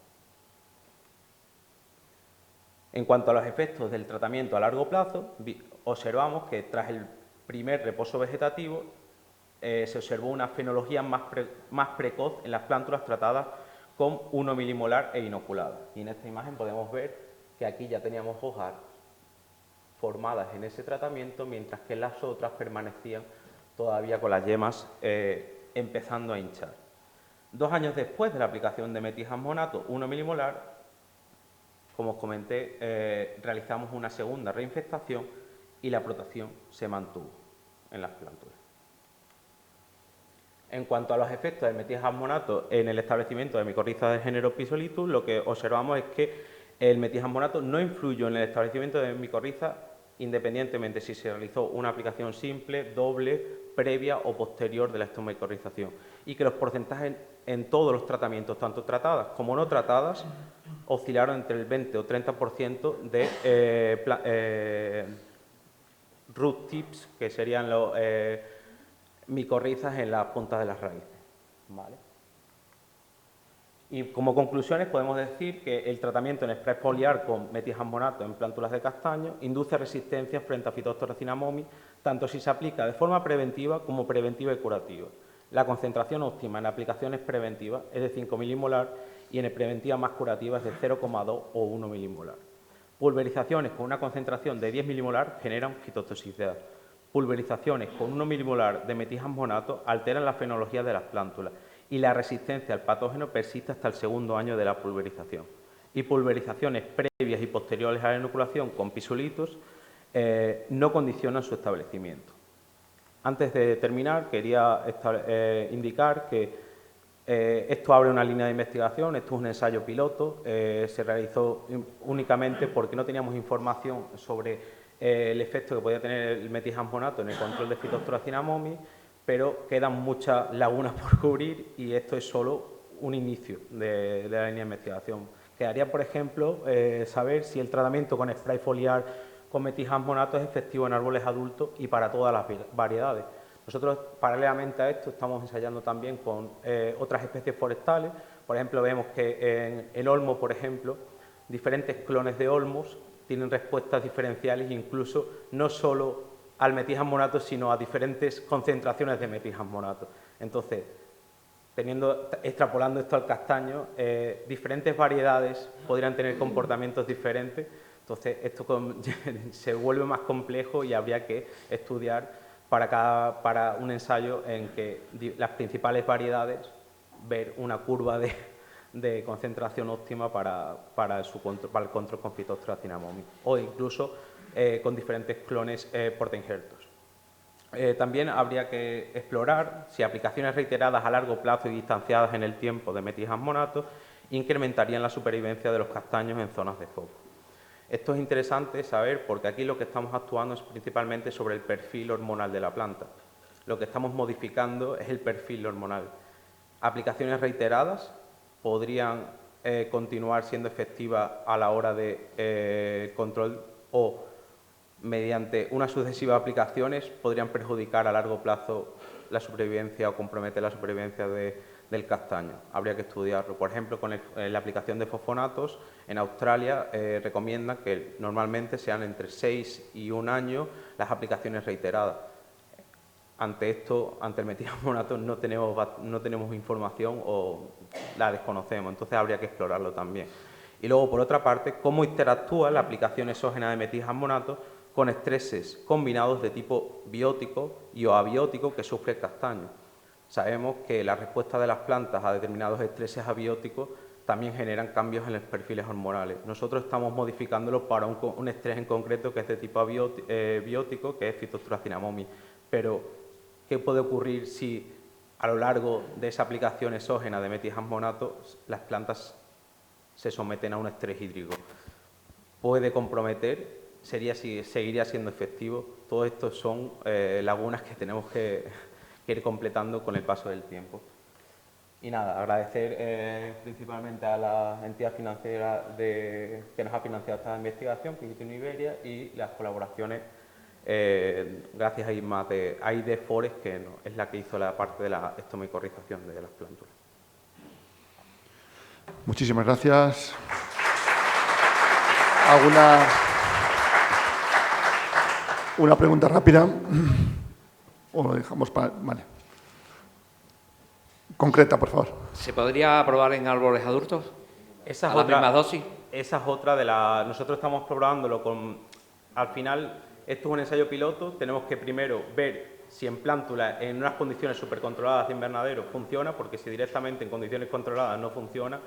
En cuanto a los efectos del tratamiento a largo plazo, observamos que tras el primer reposo vegetativo se observó una fenología más precoz en las plántulas tratadas con 1 milimolar e inoculadas. Y en esta imagen podemos ver que aquí ya teníamos hojas formadas en ese tratamiento, mientras que las otras permanecían todavía con las yemas empezando a hinchar. 2 años después de la aplicación de metilhasmonato 1 milimolar, como os comenté, realizamos una segunda reinfestación y la protección se mantuvo en las plántulas. En cuanto a los efectos del metilhasmonato en el establecimiento de micorrizas del género Pisolitus, lo que observamos es que el metilhasmonato no influyó en el establecimiento de micorrizas independientemente si se realizó una aplicación simple, doble, previa o posterior de la estomicorrización, y que los porcentajes en todos los tratamientos, tanto tratadas como no tratadas, oscilaron entre el 20 o 30% de root tips, que serían los micorrizas en las puntas de las raíces. ¿Vale? Y como conclusiones podemos decir que el tratamiento en spray foliar con metilhasmonato en plántulas de castaño induce resistencia frente a Phytophthora cinnamomi, tanto si se aplica de forma preventiva como preventiva y curativa. La concentración óptima en aplicaciones preventivas es de 5 milimolar y en preventiva más curativa es de 0,2 o 1 milimolar. Pulverizaciones con una concentración de 10 milimolar generan fitotoxicidad. pulverizaciones con 1 milimolar de metilhexmonato alteran la fenología de las plántulas y la resistencia al patógeno persiste hasta el segundo año de la pulverización. Y pulverizaciones previas y posteriores a la inoculación con pisulitos no condicionan su establecimiento. Antes de terminar, quería indicar que esto abre una línea de investigación, esto es un ensayo piloto, se realizó únicamente porque no teníamos información sobre el efecto que podía tener el metilhexmonato en el control de Phytophthora cinnamomi, pero quedan muchas lagunas por cubrir y esto es solo un inicio de la línea de investigación. Quedaría, por ejemplo, saber si el tratamiento con spray foliar con metilhexmonato es efectivo en árboles adultos y para todas las variedades. Nosotros, paralelamente a esto, estamos ensayando también con otras especies forestales. Por ejemplo, vemos que en olmo, por ejemplo, diferentes clones de olmos tienen respuestas diferenciales, incluso no solo al metilhexmonato, sino a diferentes concentraciones de metilhexmonato. Entonces, extrapolando esto al castaño, diferentes variedades podrían tener comportamientos diferentes. Entonces, esto se vuelve más complejo y habría que estudiar para un ensayo en que las principales variedades, ver una curva de concentración óptima para el control con Phytophthora cinnamomi o incluso con diferentes clones portainjertos. También habría que explorar si aplicaciones reiteradas a largo plazo y distanciadas en el tiempo de metilhexmonato incrementarían la supervivencia de los castaños en zonas de foco. Esto es interesante saber porque aquí lo que estamos actuando es principalmente sobre el perfil hormonal de la planta. Lo que estamos modificando es el perfil hormonal. Aplicaciones reiteradas podrían continuar siendo efectivas a la hora de control o mediante unas sucesivas aplicaciones podrían perjudicar a largo plazo la supervivencia o comprometer la supervivencia del castaño. Habría que estudiarlo. Por ejemplo, con la aplicación de fosfonatos, en Australia recomiendan que normalmente sean entre 6 y 1 año las aplicaciones reiteradas. Ante esto, ante el metilhexmonato, no tenemos información o la desconocemos, entonces habría que explorarlo también. Y luego, por otra parte, cómo interactúa la aplicación exógena de metilhexmonato con estreses combinados de tipo biótico y o abiótico que sufre el castaño. Sabemos que la respuesta de las plantas a determinados estreses abióticos también generan cambios en los perfiles hormonales. Nosotros estamos modificándolo para un estrés en concreto que es de tipo biótico, que es Phytophthora cinnamomi. Pero, ¿qué puede ocurrir si a lo largo de esa aplicación exógena de metilhexmonato las plantas se someten a un estrés hídrico? Puede comprometer, seguiría siendo efectivo. Todo esto son lagunas que tenemos que ir completando con el paso del tiempo. Y nada, agradecer principalmente a la entidad financiera que nos ha financiado esta investigación, Principio Iberia, y las colaboraciones gracias a AID Forest, que es la que hizo la parte de la estomicorrización de las plántulas. Muchísimas gracias. ¿Una pregunta rápida? ¿O lo dejamos para...? Vale. Concreta, por favor. ¿Se podría probar en árboles adultos? Esa es ¿A la misma dosis? Esa es otra de las... Nosotros estamos probándolo con... Al final, esto es un ensayo piloto. Tenemos que primero ver si en plántulas, en unas condiciones supercontroladas de invernadero, funciona, porque si directamente en condiciones controladas no funciona,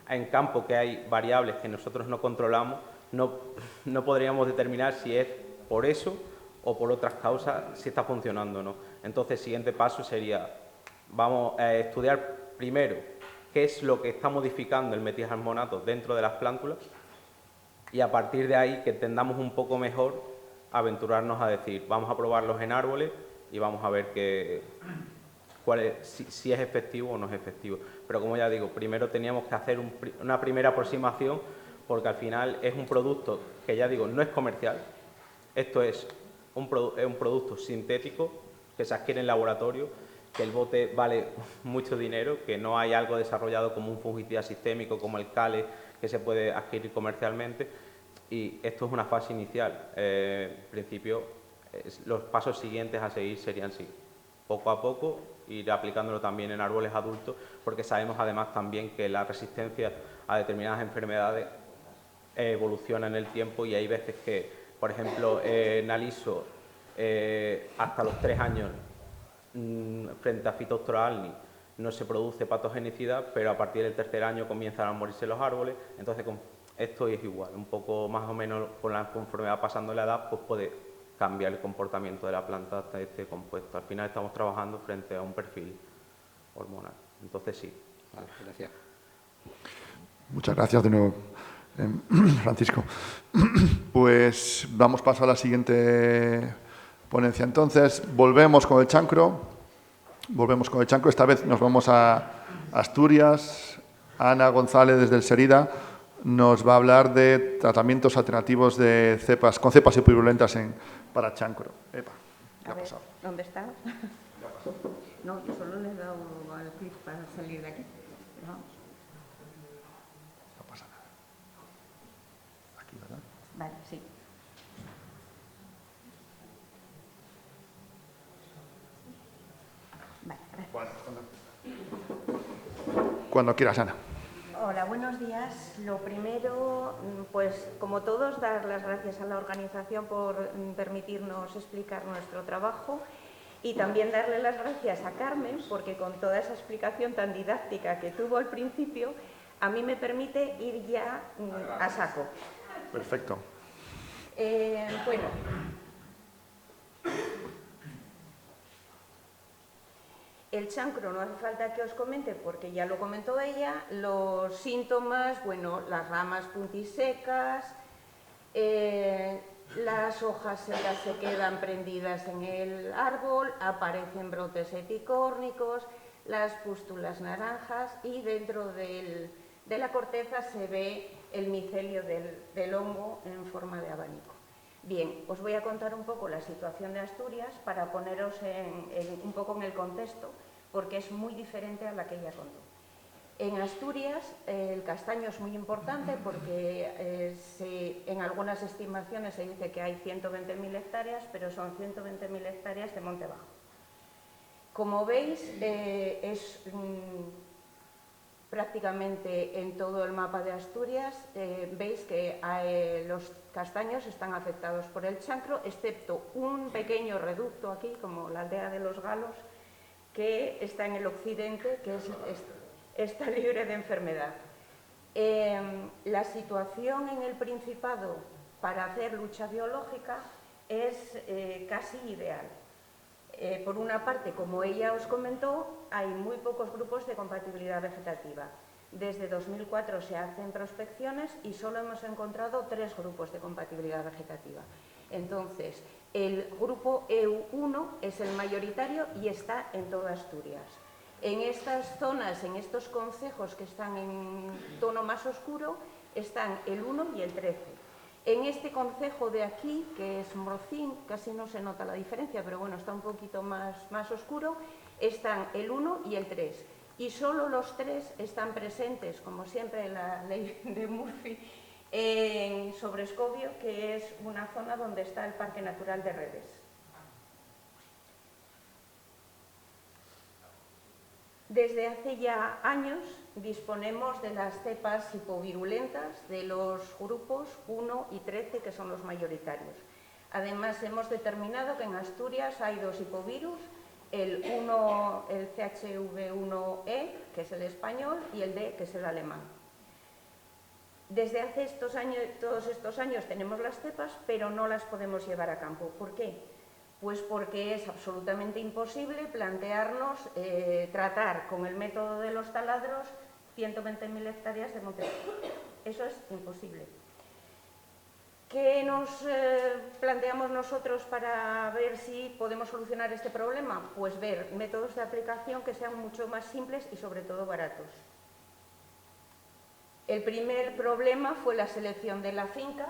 en campo que hay variables que nosotros no controlamos, no podríamos determinar si es por eso o por otras causas, si está funcionando o no. Entonces, el siguiente paso sería, vamos a estudiar primero qué es lo que está modificando el metilhexmonato dentro de las plántulas y a partir de ahí, que entendamos un poco mejor, aventurarnos a decir, vamos a probarlos en árboles y vamos a ver si es efectivo o no es efectivo. Pero como ya digo, primero teníamos que hacer una primera aproximación porque al final es un producto que, ya digo, no es comercial. Esto es un producto sintético que se adquiere en laboratorio, que el bote vale mucho dinero, que no hay algo desarrollado como un fungicida sistémico, como el Kale, que se puede adquirir comercialmente. Y esto es una fase inicial. En principio, los pasos siguientes a seguir serían, sí, poco a poco, ir aplicándolo también en árboles adultos, porque sabemos además también que la resistencia a determinadas enfermedades evoluciona en el tiempo y hay veces que, por ejemplo, en aliso hasta los 3 años frente a Phytophthora alni no se produce patogenicidad, pero a partir del 3er año comienzan a morirse los árboles. Entonces, esto es igual, un poco más o menos conforme va pasando la edad, pues puede cambiar el comportamiento de la planta hasta este compuesto. Al final estamos trabajando frente a un perfil hormonal. Entonces, sí. Vale, gracias. Muchas gracias de nuevo, Francisco. Pues damos paso a la siguiente ponencia. Entonces, volvemos con el chancro. Esta vez nos vamos a Asturias. Ana González, desde el Serida, nos va a hablar de tratamientos alternativos de cepas, con cepas hipervirulentas para chancro. Epa, ¿qué ha pasado? ¿Dónde está? No, yo solo le he dado al clic para salir de aquí. Vamos. No pasa nada. Aquí, ¿verdad? Vale, sí. Vale, gracias. Cuando quieras, Ana. Hola, buenos días. Lo primero, pues como todos, dar las gracias a la organización por permitirnos explicar nuestro trabajo y también darle las gracias a Carmen porque con toda esa explicación tan didáctica que tuvo al principio, a mí me permite ir ya a saco. Perfecto. Bueno. El chancro no hace falta que os comente porque ya lo comentó ella. Los síntomas, bueno, las ramas puntisecas, las hojas secas se quedan prendidas en el árbol, aparecen brotes epicórnicos, las pústulas naranjas y dentro de la corteza se ve el micelio del hongo en forma de abanico. Bien, os voy a contar un poco la situación de Asturias para poneros un poco en el contexto, porque es muy diferente a la que ella contó. En Asturias el castaño es muy importante porque en algunas estimaciones se dice que hay 120.000 hectáreas, pero son 120.000 hectáreas de monte bajo. Como veis, prácticamente en todo el mapa de Asturias veis que los castaños están afectados por el chancro, excepto un pequeño reducto aquí, como la aldea de los Galos, que está en el occidente, que está libre de enfermedad. La situación en el Principado para hacer lucha biológica es casi ideal. Por una parte, como ella os comentó, hay muy pocos grupos de compatibilidad vegetativa. Desde 2004 se hacen prospecciones y solo hemos encontrado 3 grupos de compatibilidad vegetativa. Entonces, el grupo EU1 es el mayoritario y está en toda Asturias. En estas zonas, en estos concejos que están en tono más oscuro, están el 1 y el 13. En este concejo de aquí, que es Morcín, casi no se nota la diferencia, pero bueno, está un poquito más oscuro, están el 1 y el 3. Y solo los 3 están presentes, como siempre en la ley de Murphy, en Sobrescobio, que es una zona donde está el Parque Natural de Redes. Desde hace ya años disponemos de las cepas hipovirulentas de los grupos 1 y 13, que son los mayoritarios. Además, hemos determinado que en Asturias hay 2 hipovirus, el CHV1E, que es el español, y el D, que es el alemán. Desde hace todos estos años tenemos las cepas, pero no las podemos llevar a campo. ¿Por qué? Pues porque es absolutamente imposible plantearnos tratar con el método de los taladros 120.000 hectáreas de monte. Eso es imposible. ¿Qué nos planteamos nosotros para ver si podemos solucionar este problema? Pues ver métodos de aplicación que sean mucho más simples y sobre todo baratos. El primer problema fue la selección de la finca,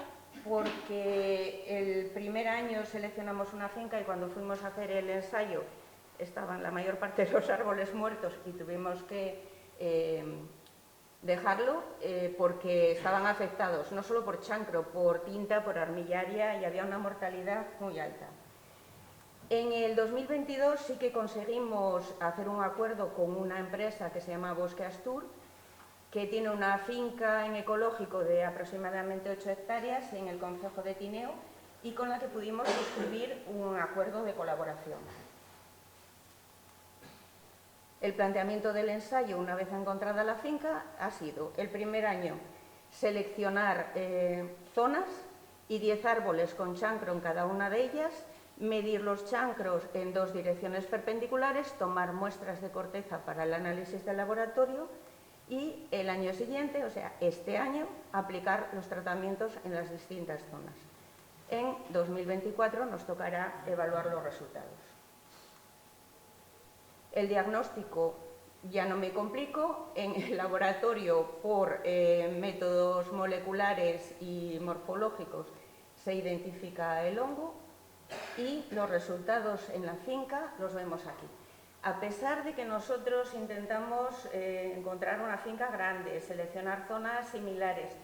porque el primer año seleccionamos una finca y cuando fuimos a hacer el ensayo estaban la mayor parte de los árboles muertos y tuvimos que dejarlo porque estaban afectados no solo por chancro, por tinta, por armillaria y había una mortalidad muy alta. En el 2022 sí que conseguimos hacer un acuerdo con una empresa que se llama Bosque Astur, que tiene una finca en ecológico de aproximadamente 8 hectáreas en el concejo de Tineo y con la que pudimos suscribir un acuerdo de colaboración. El planteamiento del ensayo, una vez encontrada la finca, ha sido el primer año seleccionar zonas y 10 árboles con chancro en cada una de ellas, medir los chancros en 2 direcciones perpendiculares, tomar muestras de corteza para el análisis de laboratorio y el año siguiente, o sea, este año, aplicar los tratamientos en las distintas zonas. En 2024 nos tocará evaluar los resultados. El diagnóstico, ya no me complico, en el laboratorio por métodos moleculares y morfológicos se identifica el hongo y los resultados en la finca los vemos aquí. A pesar de que nosotros intentamos encontrar una finca grande, seleccionar zonas similares,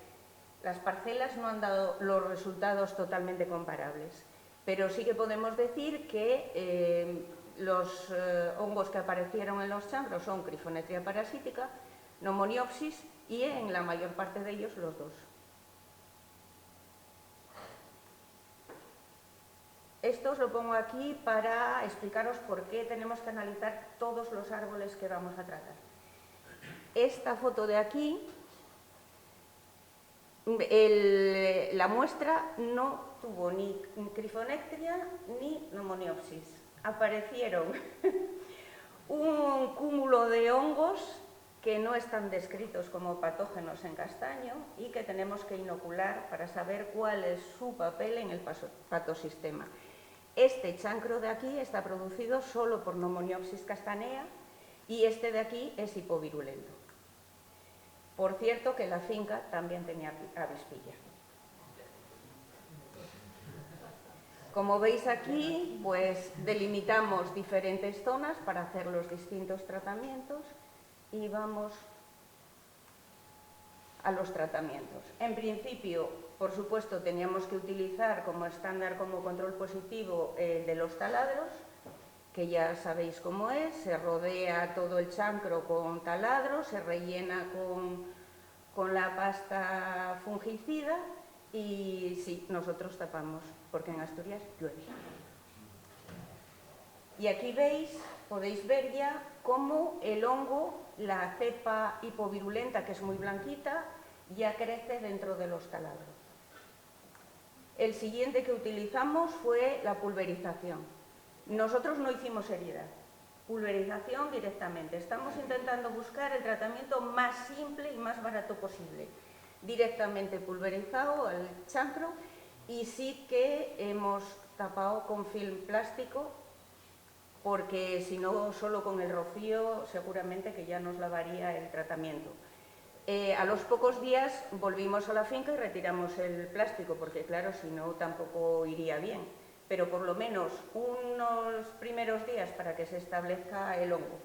las parcelas no han dado los resultados totalmente comparables, pero sí que podemos decir que los hongos que aparecieron en los chancros son Cryphonectria parasítica, Pneumoniopsis y en la mayor parte de ellos los dos. Esto os lo pongo aquí para explicaros por qué tenemos que analizar todos los árboles que vamos a tratar. Esta foto de aquí, la muestra no tuvo ni Cryphonectria ni Pneumoniopsis. Aparecieron un cúmulo de hongos que no están descritos como patógenos en castaño y que tenemos que inocular para saber cuál es su papel en el patosistema. Este chancro de aquí está producido solo por Pneumoniopsis castanea y este de aquí es hipovirulento. Por cierto que la finca también tenía avispilla. Como veis aquí, pues delimitamos diferentes zonas para hacer los distintos tratamientos y vamos a los tratamientos. En principio, por supuesto, teníamos que utilizar como estándar, como control positivo, el de los taladros, que ya sabéis cómo es, se rodea todo el chancro con taladro, se rellena con la pasta fungicida y sí, nosotros tapamos, porque en Asturias llueve. Y aquí veis, podéis ver ya cómo el hongo, la cepa hipovirulenta, que es muy blanquita, ya crece dentro de los taladros. El siguiente que utilizamos fue la pulverización. Nosotros no hicimos herida, pulverización directamente. Estamos intentando buscar el tratamiento más simple y más barato posible. Directamente pulverizado al chancro y sí que hemos tapado con film plástico porque si no, solo con el rocío seguramente que ya nos lavaría el tratamiento. A los pocos días volvimos a la finca y retiramos el plástico porque claro, si no tampoco iría bien, pero por lo menos unos primeros días para que se establezca el hongo.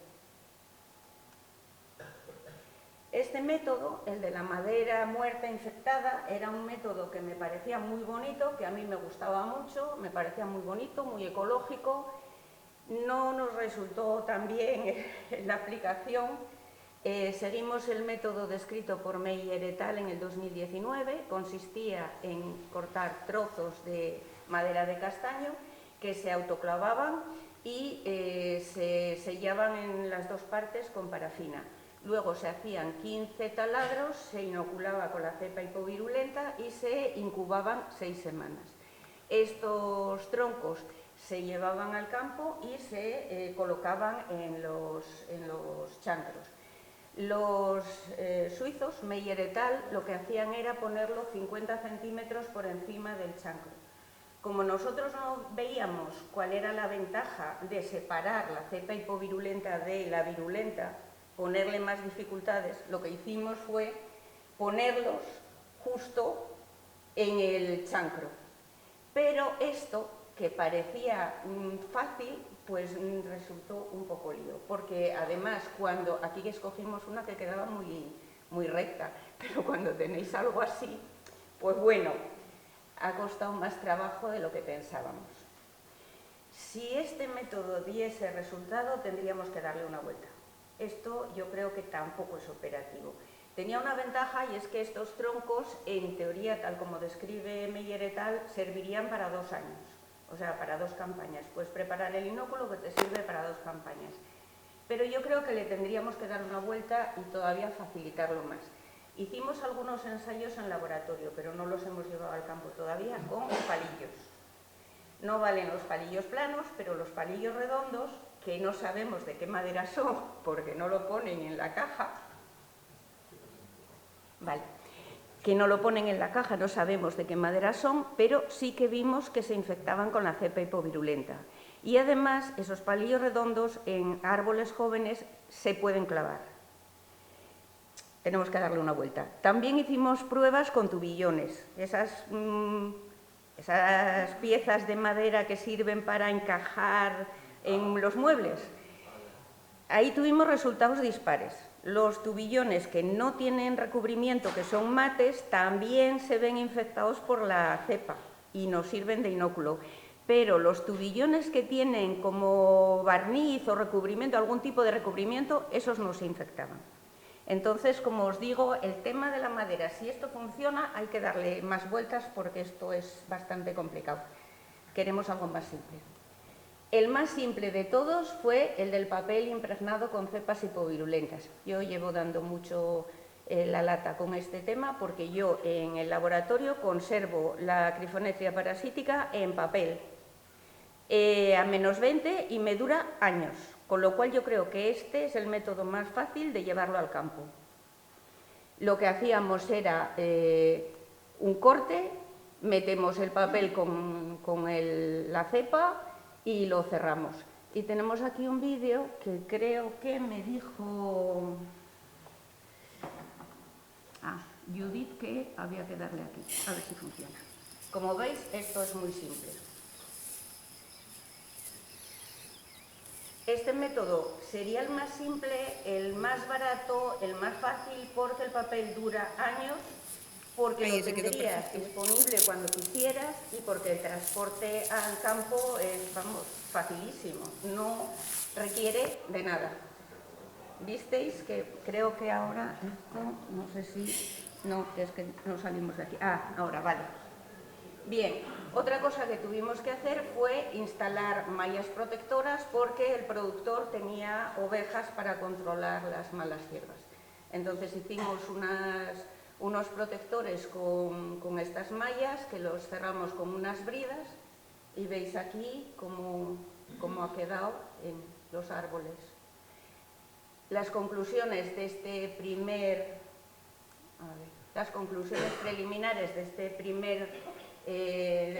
Este método, el de la madera muerta infectada, era un método que me parecía muy bonito, que a mí me gustaba mucho, me parecía muy bonito, muy ecológico. No nos resultó tan bien la aplicación. Seguimos el método descrito por Meyer et al. En el 2019. Consistía en cortar trozos de madera de castaño que se autoclavaban y se sellaban en las dos partes con parafina. Luego se hacían 15 taladros, se inoculaba con la cepa hipovirulenta y se incubaban 6 semanas. Estos troncos se llevaban al campo y se colocaban en los chancros. Los suizos, Meyer et al., lo que hacían era ponerlo 50 centímetros por encima del chancro. Como nosotros no veíamos cuál era la ventaja de separar la cepa hipovirulenta de la virulenta, ponerle más dificultades, lo que hicimos fue ponerlos justo en el chancro. Pero esto, que parecía fácil, pues resultó un poco lío, porque además cuando aquí escogimos una que quedaba muy recta, pero cuando tenéis algo así, pues bueno, ha costado más trabajo de lo que pensábamos. Si este método diese resultado, tendríamos que darle una vuelta. Esto yo creo que tampoco es operativo. Tenía una ventaja y es que estos troncos, en teoría, tal como describe Meyer et al, servirían para 2 años, o sea, para 2 campañas. Puedes preparar el inóculo que te sirve para 2 campañas. Pero yo creo que le tendríamos que dar una vuelta y todavía facilitarlo más. Hicimos algunos ensayos en laboratorio, pero no los hemos llevado al campo todavía, con palillos. No valen los palillos planos, pero los palillos redondos, que no sabemos de qué madera son, porque no lo ponen en la caja, vale, que no lo ponen en la caja, no sabemos de qué madera son, pero sí que vimos que se infectaban con la cepa hipovirulenta. Y además, esos palillos redondos en árboles jóvenes se pueden clavar. Tenemos que darle una vuelta. También hicimos pruebas con tubillones, esas piezas de madera que sirven para encajar en los muebles. Ahí tuvimos resultados dispares. Los tubillones que no tienen recubrimiento, que son mates, también se ven infectados por la cepa y nos sirven de inóculo. Pero los tubillones que tienen como barniz o recubrimiento, algún tipo de recubrimiento, esos no se infectaban. Entonces, como os digo, el tema de la madera, si esto funciona, hay que darle más vueltas porque esto es bastante complicado. Queremos algo más simple. El más simple de todos fue el del papel impregnado con cepas hipovirulentas. Yo llevo dando mucho la lata con este tema porque yo en el laboratorio conservo la Cryphonectria parasítica en papel a menos 20 y me dura años, con lo cual yo creo que este es el método más fácil de llevarlo al campo. Lo que hacíamos era un corte, metemos el papel con la cepa y lo cerramos. Y tenemos aquí un vídeo que creo que me dijo Judith que había que darle aquí, a ver si funciona. Como veis, esto es muy simple. Este método sería el más simple, el más barato, el más fácil, porque el papel dura años, porque lo tendrías disponible cuando quisieras y porque el transporte al campo es, vamos, facilísimo, no requiere de nada. ¿Visteis? Que creo que ahora esto, no sé si... No, es que no salimos de aquí. Ahora, vale. Bien, otra cosa que tuvimos que hacer fue instalar mallas protectoras porque el productor tenía ovejas para controlar las malas hierbas. Entonces hicimos unos protectores con estas mallas que los cerramos con unas bridas y veis aquí cómo ha quedado en los árboles. Las conclusiones de este las conclusiones preliminares de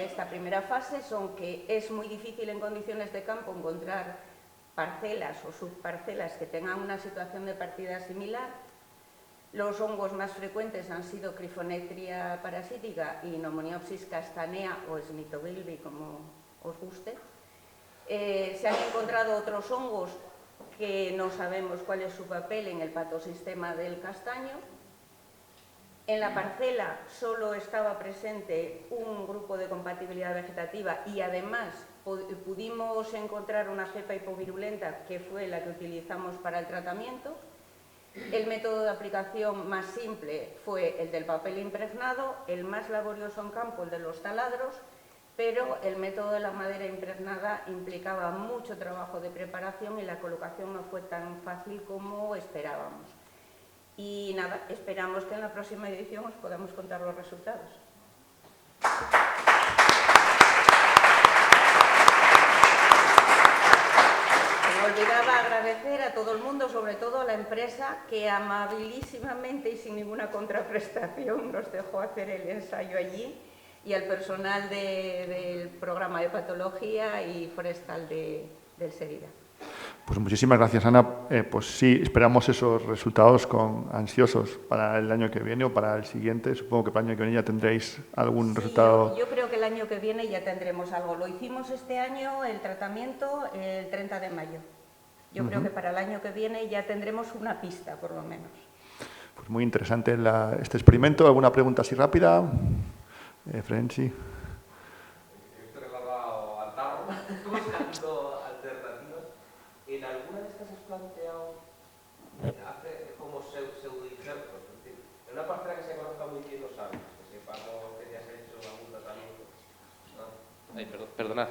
esta primera fase son que es muy difícil en condiciones de campo encontrar parcelas o subparcelas que tengan una situación de partida similar. Los hongos más frecuentes han sido Cryphonectria parasítica y Nomoniopsis castanea o Smithbilby, como os guste. Se han encontrado otros hongos que no sabemos cuál es su papel en el patosistema del castaño. En la parcela solo estaba presente un grupo de compatibilidad vegetativa y además pudimos encontrar una cepa hipovirulenta que fue la que utilizamos para el tratamiento. El método de aplicación más simple fue el del papel impregnado, el más laborioso en campo el de los taladros, pero el método de la madera impregnada implicaba mucho trabajo de preparación y la colocación no fue tan fácil como esperábamos. Y nada, esperamos que en la próxima edición os podamos contar los resultados. Me olvidaba agradecer a todo el mundo, sobre todo a la empresa que amabilísimamente y sin ninguna contraprestación nos dejó hacer el ensayo allí, y al personal del programa de patología y forestal del SEDIDA. Pues muchísimas gracias, Ana. Pues sí, esperamos esos resultados ansiosos para el año que viene o para el siguiente. Supongo que para el año que viene ya tendréis algún resultado. Yo creo que el año que viene ya tendremos algo. Lo hicimos este año, el tratamiento, el 30 de mayo. Yo creo que para el año que viene ya tendremos una pista, por lo menos. Pues muy interesante este experimento. ¿Alguna pregunta así rápida? Frenzy. ¿En alguna de estas has planteado hacer como pseudoinjertos? Es decir, perdonad.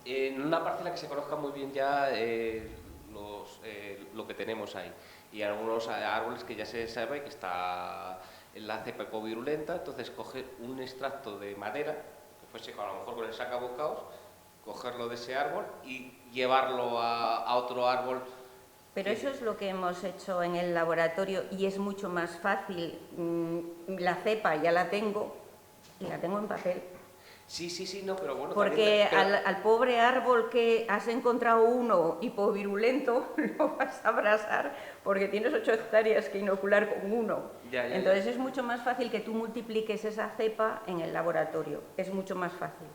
En una parcela que se conozca muy bien ya lo que tenemos ahí, y algunos árboles que ya se sabe que está en la cepa hipovirulenta, entonces coger un extracto de madera, que fuese a lo mejor con el sacabocados, cogerlo de ese árbol y llevarlo a otro árbol. Pero eso es lo que hemos hecho en el laboratorio y es mucho más fácil. La cepa ya la tengo y la tengo en papel. Sí, no, pero bueno... Porque también, al pobre árbol que has encontrado uno hipovirulento lo vas a abrasar porque tienes 8 hectáreas que inocular con uno. Entonces es mucho más fácil que tú multipliques esa cepa en el laboratorio. Es mucho más fácil.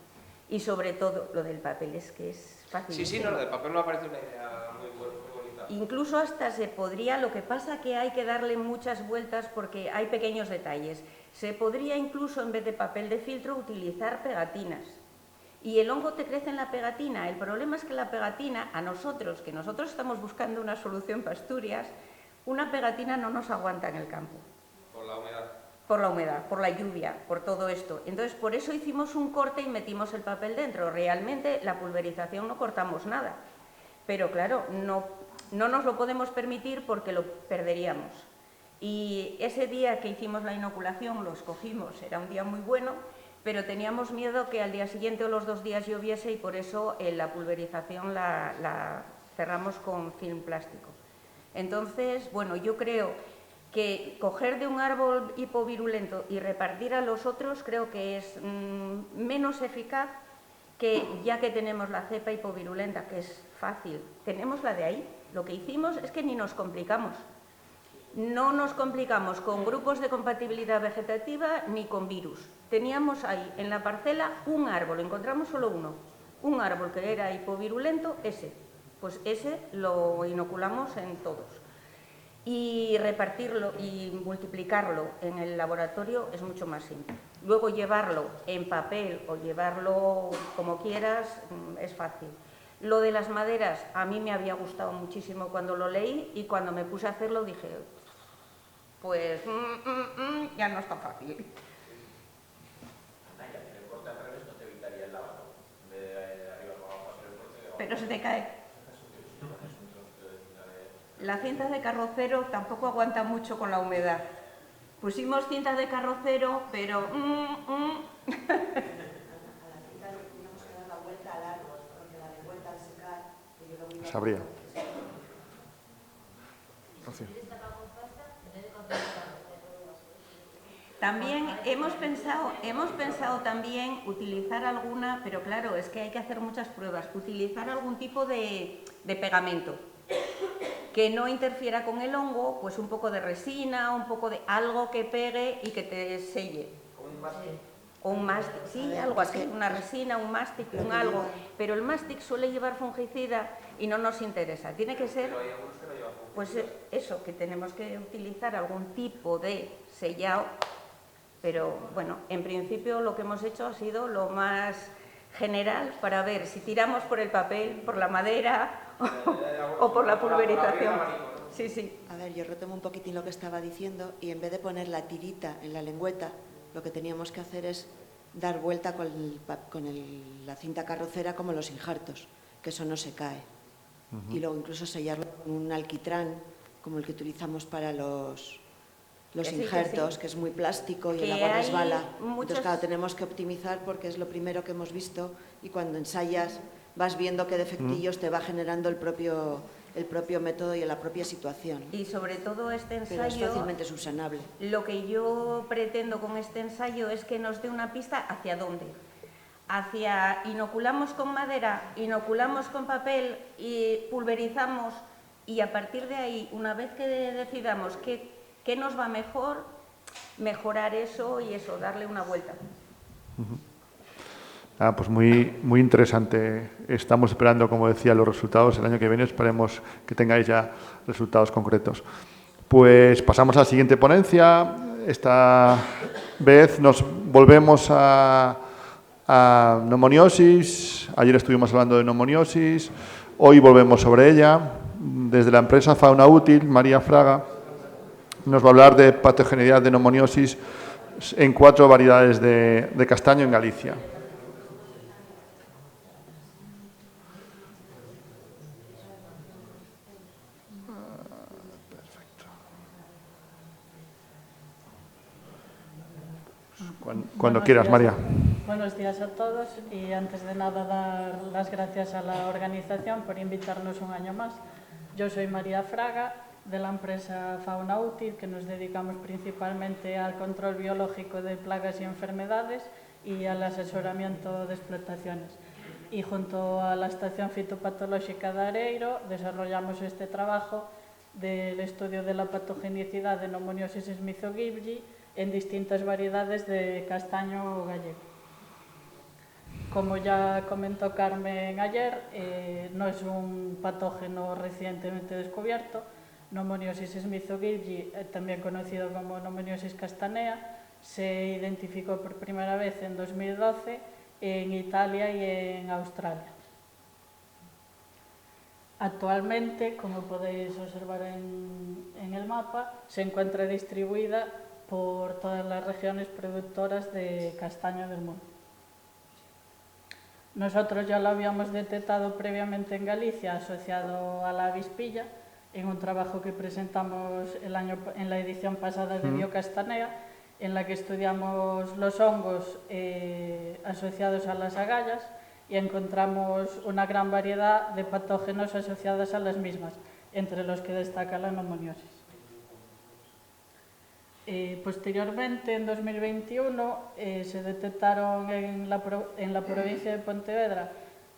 Y sobre todo lo del papel es que es fácil. Sí, no, lo del papel me parece una idea muy bonita. Incluso hasta se podría, lo que pasa que hay que darle muchas vueltas porque hay pequeños detalles. Se podría incluso, en vez de papel de filtro, utilizar pegatinas. Y el hongo te crece en la pegatina. El problema es que la pegatina, que nosotros estamos buscando una solución para Asturias, una pegatina no nos aguanta en el campo. Por la humedad. Por la humedad, por la lluvia, por todo esto. Entonces, por eso hicimos un corte y metimos el papel dentro. Realmente, la pulverización no cortamos nada. Pero claro, no nos lo podemos permitir porque lo perderíamos. Y ese día que hicimos la inoculación, lo escogimos, era un día muy bueno, pero teníamos miedo que al día siguiente o los 2 días lloviese y por eso la pulverización la cerramos con film plástico. Entonces, bueno, yo creo que coger de un árbol hipovirulento y repartir a los otros creo que es menos eficaz que ya que tenemos la cepa hipovirulenta, que es fácil, tenemos la de ahí. Lo que hicimos es que ni nos complicamos. No nos complicamos con grupos de compatibilidad vegetativa ni con virus. Teníamos ahí en la parcela un árbol, encontramos solo uno, un árbol que era hipovirulento, pues ese lo inoculamos en todos. Y repartirlo y multiplicarlo en el laboratorio es mucho más simple. Luego llevarlo en papel o llevarlo como quieras es fácil. Lo de las maderas a mí me había gustado muchísimo cuando lo leí y cuando me puse a hacerlo dije, pues ya no es tan fácil. Pero se te cae. La cinta de carrocero tampoco aguanta mucho con la humedad. Pusimos cinta de carrocero, pero... Sabría. También hemos pensado también utilizar alguna, pero claro, es que hay que hacer muchas pruebas, utilizar algún tipo de pegamento que no interfiera con el hongo, pues un poco de resina, un poco de algo que pegue y que te selle. O un mastic, sí, algo así, una resina, un mastic, un algo. Pero el mastic suele llevar fungicida y no nos interesa. Tiene que ser, pues eso, que tenemos que utilizar algún tipo de sellado. Pero bueno, en principio lo que hemos hecho ha sido lo más general para ver si tiramos por el papel, por la madera o por la pulverización. Sí. A ver, yo retomo un poquitín lo que estaba diciendo y en vez de poner la tirita en la lengüeta, lo que teníamos que hacer es dar vuelta con la cinta carrocera como los injertos, que eso no se cae. Y luego incluso sellarlo con un alquitrán, como el que utilizamos para los injertos, que es muy plástico y el agua resbala. Entonces, claro, tenemos que optimizar porque es lo primero que hemos visto y cuando ensayas vas viendo qué defectillos te va generando el propio método y la propia situación. Y sobre todo este ensayo... Pero es fácilmente subsanable. Lo que yo pretendo con este ensayo es que nos dé una pista hacia dónde. Hacia inoculamos con madera, inoculamos con papel y pulverizamos y a partir de ahí, una vez que decidamos qué nos va mejor, mejorar eso y eso, darle una vuelta. Pues muy interesante. Estamos esperando, como decía, los resultados. El año que viene esperemos que tengáis ya resultados concretos. Pues pasamos a la siguiente ponencia. Esta vez nos volvemos a neumoniosis. Ayer estuvimos hablando de neumoniosis. Hoy volvemos sobre ella. Desde la empresa Fauna Útil, María Fraga nos va a hablar de patogeneidad de neumoniosis en 4 variedades de castaño en Galicia. Cuando quieras, María. Buenos días a todos y antes de nada dar las gracias a la organización por invitarnos un año más. Yo soy María Fraga, de la empresa Fauna Útil, que nos dedicamos principalmente al control biológico de plagas y enfermedades y al asesoramiento de explotaciones. Y junto a la Estación Fitopatolóxica de Areiro desarrollamos este trabajo del estudio de la patogenicidad de Pneumoniasis smithsoniana en distintas variedades de castaño gallego. Como ya comentó Carmen ayer, no es un patógeno recientemente descubierto. Pneumoniasis smithsoniana, también conocido como Pneumoniasis castanea, se identificó por primera vez en 2012 en Italia y en Australia. Actualmente, como podéis observar en el mapa, se encuentra distribuida por todas las regiones productoras de castaño del mundo. Nosotros ya lo habíamos detectado previamente en Galicia, asociado a la avispilla, en un trabajo que presentamos en la edición pasada de Biocastanea, en la que estudiamos los hongos asociados a las agallas y encontramos una gran variedad de patógenos asociados a las mismas, entre los que destaca la pneumoniosis. Posteriormente, en 2021, se detectaron en la provincia de Pontevedra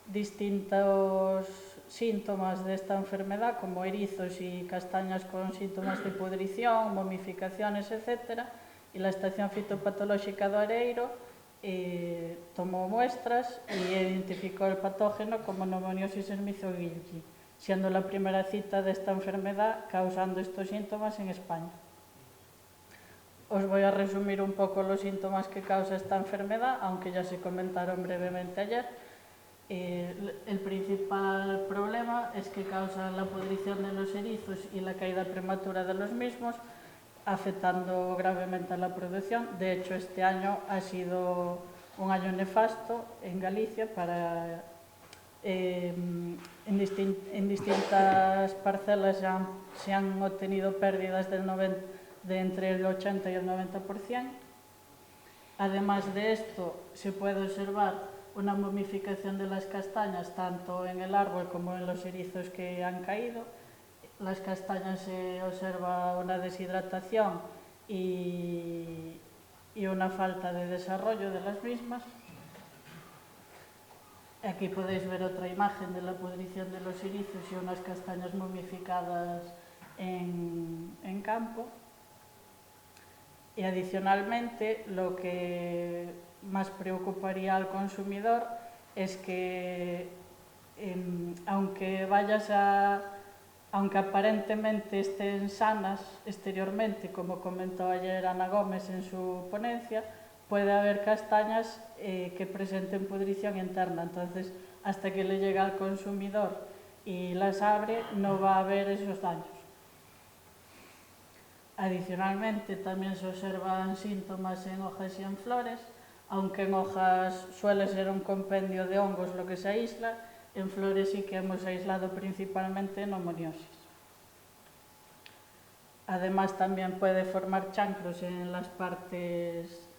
distintos síntomas de esta enfermedad, como erizos y castañas con síntomas de pudrición, momificaciones, etc. Y la Estación Fitopatolóxica de Areiro tomó muestras y identificó el patógeno como Pneumoniasis smithsoniana, siendo la primera cita de esta enfermedad causando estos síntomas en España. Os voy a resumir un poco los síntomas que causa esta enfermedad, aunque ya se comentaron brevemente ayer. El principal problema es que causa la pudrición de los erizos y la caída prematura de los mismos, afectando gravemente a la producción. De hecho, este año ha sido un año nefasto en Galicia para... en distintas parcelas se han obtenido pérdidas de entre el 80 y el 90%. Además de esto, se puede observar una momificación de las castañas tanto en el árbol como en los erizos que han caído. Las castañas se observa una deshidratación y una falta de desarrollo de las mismas. Aquí podéis ver otra imagen de la pudrición de los erizos y unas castañas momificadas en campo. Y adicionalmente, lo que más preocuparía al consumidor es que, aunque aparentemente estén sanas exteriormente, como comentó ayer Ana Gómez en su ponencia, puede haber castañas que presenten pudrición interna. Entonces, hasta que le llega al consumidor y las abre, no va a haber esos daños. Adicionalmente, también se observan síntomas en hojas y en flores, aunque en hojas suele ser un compendio de hongos lo que se aísla, en flores sí que hemos aislado principalmente pneumoniosis. Además, también puede formar chancros en las partes,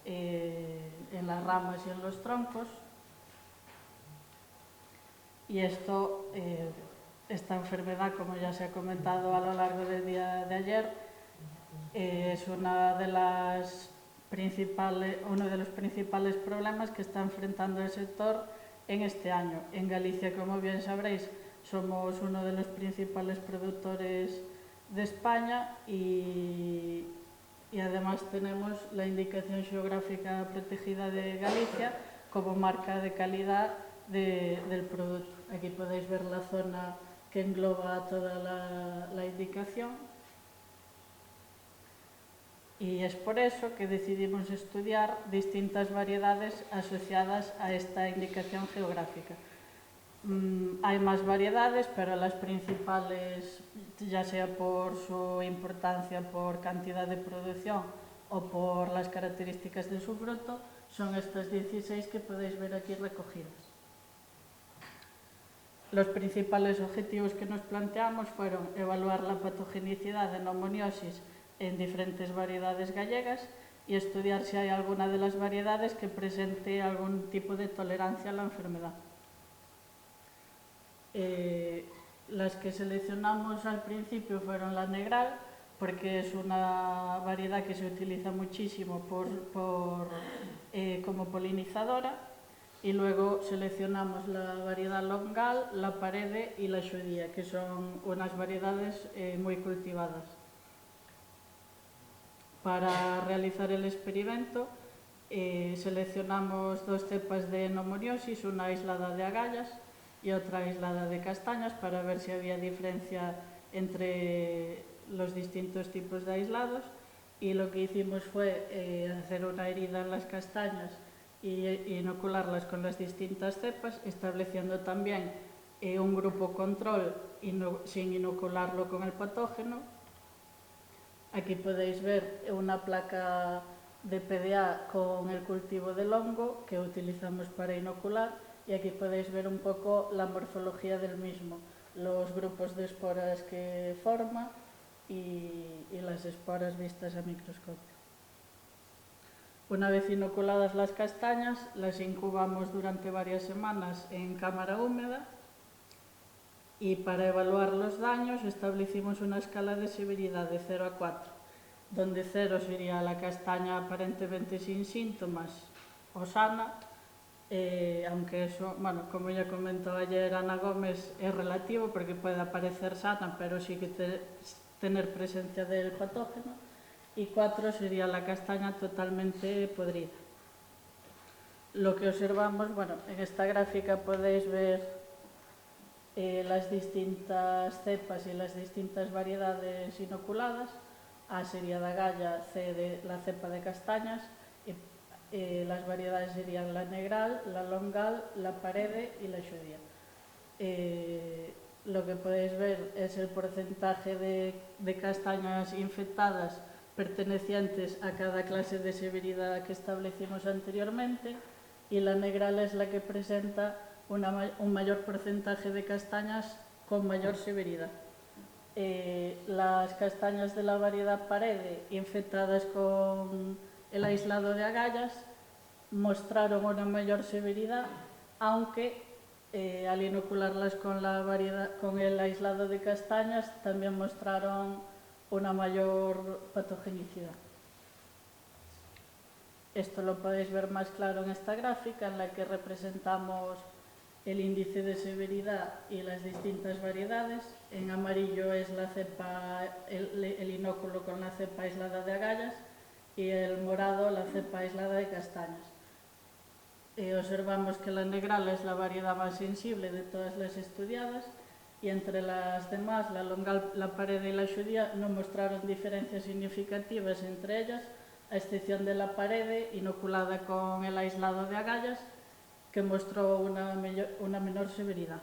en las ramas y en los troncos. Y esta enfermedad, como ya se ha comentado a lo largo del día de ayer, es uno de los principales problemas que está enfrentando el sector en este año. En Galicia, como bien sabréis, somos uno de los principales productores de España y además tenemos la indicación geográfica protegida de Galicia como marca de calidad del producto. Aquí podéis ver la zona que engloba toda la indicación. Y es por eso que decidimos estudiar distintas variedades asociadas a esta indicación geográfica. Hay más variedades, pero las principales, ya sea por su importancia, por cantidad de producción o por las características de su fruto, son estas 16 que podéis ver aquí recogidas. Los principales objetivos que nos planteamos fueron evaluar la patogenicidad de neumoniosis en diferentes variedades gallegas y estudiar si hay alguna de las variedades que presente algún tipo de tolerancia a la enfermedad. Las que seleccionamos al principio fueron la negral, porque es una variedad que se utiliza muchísimo como polinizadora, y luego seleccionamos la variedad longal, la parede y la xudía, que son unas variedades muy cultivadas. Para realizar el experimento seleccionamos 2 cepas de neumoniosis, una aislada de agallas y otra aislada de castañas, para ver si había diferencia entre los distintos tipos de aislados, y lo que hicimos fue hacer una herida en las castañas y inocularlas con las distintas cepas, estableciendo también un grupo control sin inocularlo con el patógeno. Aquí podéis ver una placa de PDA con el cultivo del hongo que utilizamos para inocular, y aquí podéis ver un poco la morfología del mismo, los grupos de esporas que forma y las esporas vistas a microscopio. Una vez inoculadas las castañas, las incubamos durante varias semanas en cámara húmeda, y para evaluar los daños establecimos una escala de severidad de 0 a 4, donde 0 sería la castaña aparentemente sin síntomas o sana, aunque eso, bueno, como ya comentó ayer Ana Gómez, es relativo porque puede aparecer sana, pero sí que tener presencia del patógeno, y 4 sería la castaña totalmente podrida. Lo que observamos, bueno, en esta gráfica podéis ver las distintas cepas y las distintas variedades inoculadas. A sería de agalla, C de la cepa de castañas, las variedades serían la negral, la longal, la parede y la xudía. Lo que podéis ver es el porcentaje de castañas infectadas pertenecientes a cada clase de severidad que establecimos anteriormente, y la negral es la que presenta un mayor porcentaje de castañas con mayor severidad. Las castañas de la variedad parede infectadas con el aislado de agallas mostraron una mayor severidad, aunque al inocularlas con el aislado de castañas también mostraron una mayor patogenicidad. Esto lo podéis ver más claro en esta gráfica, en la que representamos el índice de severidad y las distintas variedades. En amarillo es la cepa, el inóculo con la cepa aislada de agallas, y el morado la cepa aislada de castañas. Observamos que la negral es la variedad más sensible de todas las estudiadas, y entre las demás, la longal, la parede y la xudía, no mostraron diferencias significativas entre ellas, a excepción de la parede inoculada con el aislado de agallas, que mostró una menor severidad.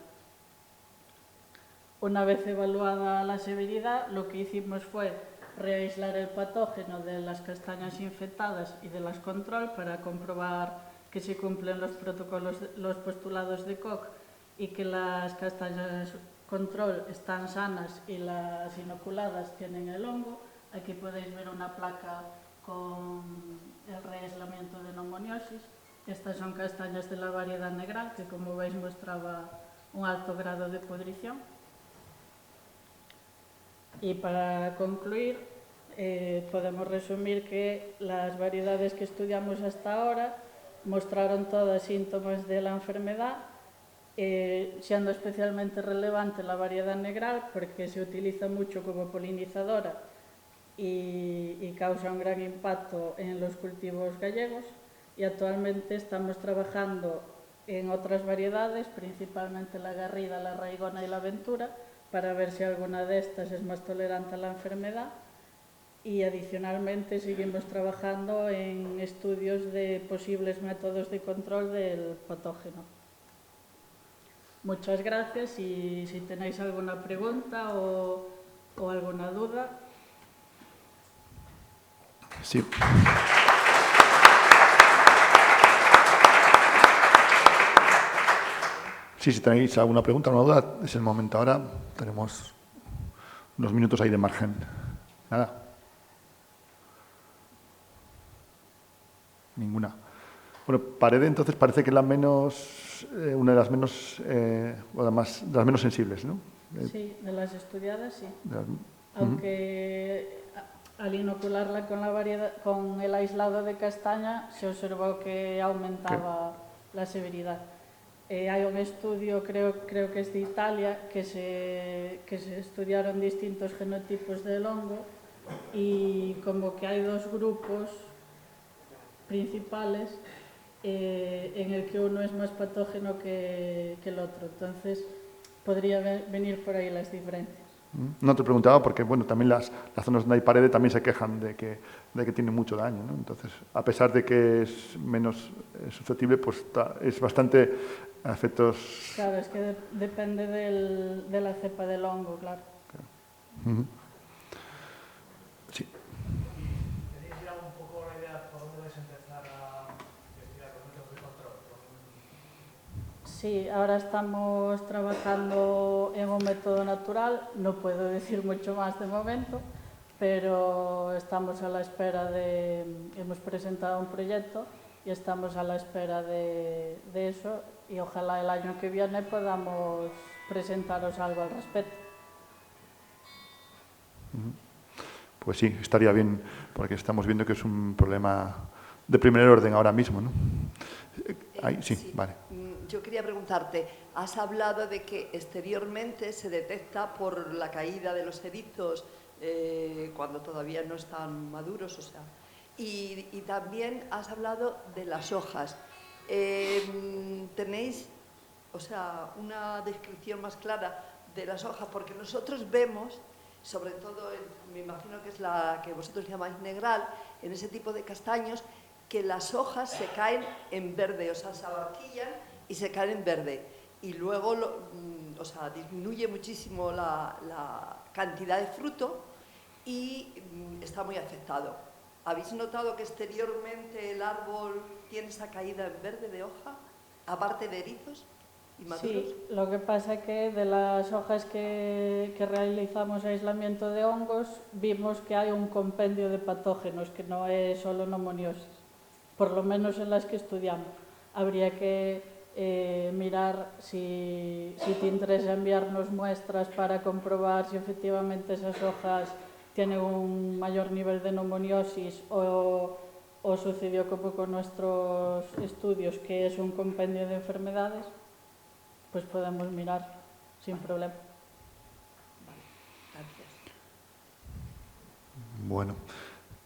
Una vez evaluada la severidad, lo que hicimos fue reaislar el patógeno de las castañas infectadas y de las control para comprobar que se cumplen los postulados de Koch y que las castañas control están sanas y las inoculadas tienen el hongo. Aquí podéis ver una placa con el reaislamiento de neumoniosis. Estas son castañas de la variedad negral, que como veis mostraba un alto grado de pudrición. Y para concluir, podemos resumir que las variedades que estudiamos hasta ahora mostraron todas síntomas de la enfermedad, siendo especialmente relevante la variedad negral porque se utiliza mucho como polinizadora y causa un gran impacto en los cultivos gallegos, y actualmente estamos trabajando en otras variedades, principalmente la garrida, la raigona y la ventura, para ver si alguna de estas es más tolerante a la enfermedad, y adicionalmente seguimos trabajando en estudios de posibles métodos de control del patógeno. Muchas gracias, y si tenéis alguna pregunta o alguna duda. Sí. Sí, si tenéis alguna pregunta, alguna duda, es el momento ahora. Tenemos unos minutos ahí de margen. Nada. Ninguna. Bueno, pared entonces parece que es la menos, una de las menos, o de las menos sensibles, ¿no? Sí, de las estudiadas sí. Uh-huh. Aunque al inocularla con, con el aislado de castaña se observó que aumentaba la severidad. Hay un estudio, creo que es de Italia, que se estudiaron distintos genotipos del hongo y como que hay dos grupos principales en el que uno es más patógeno que el otro. Entonces, podría venir por ahí las diferencias. No te preguntaba porque, bueno, también las zonas donde hay pared también se quejan de que tienen mucho daño, ¿no? Entonces, a pesar de que es menos susceptible, pues es bastante a efectos... Claro, es que depende de la cepa del hongo, claro. Uh-huh. Sí. ¿Tenéis ya un poco la idea por dónde vais a empezar a investigar los métodos de control? Sí, ahora estamos trabajando en un método natural, no puedo decir mucho más de momento, pero estamos a la espera hemos presentado un proyecto y estamos a la espera de eso y ojalá el año que viene podamos presentaros algo al respecto. Pues sí, estaría bien, porque estamos viendo que es un problema de primer orden ahora mismo, ¿no? Sí, vale. Yo quería preguntarte, has hablado de que exteriormente se detecta por la caída de los erizos cuando todavía no están maduros, o sea, y también has hablado de las hojas. ¿Tenéis, o sea, una descripción más clara de las hojas? Porque nosotros vemos, sobre todo, me imagino que es la que vosotros llamáis negral, en ese tipo de castaños, que las hojas se caen en verde, o sea, se abarquillan y se caen en verde. Y luego, o sea, disminuye muchísimo la cantidad de fruto y está muy afectado. ¿Habéis notado que exteriormente el árbol tiene esa caída en verde de hoja, aparte de erizos y maduros? Sí, lo que pasa es que de las hojas que realizamos aislamiento de hongos, vimos que hay un compendio de patógenos, que no es solo neumoniosis, por lo menos en las que estudiamos. Habría que mirar si te interesa enviarnos muestras para comprobar si efectivamente esas hojas tienen un mayor nivel de neumoniosis o sucedió como con nuestros estudios, que es un compendio de enfermedades, pues podemos mirar sin problema. Gracias. Bueno,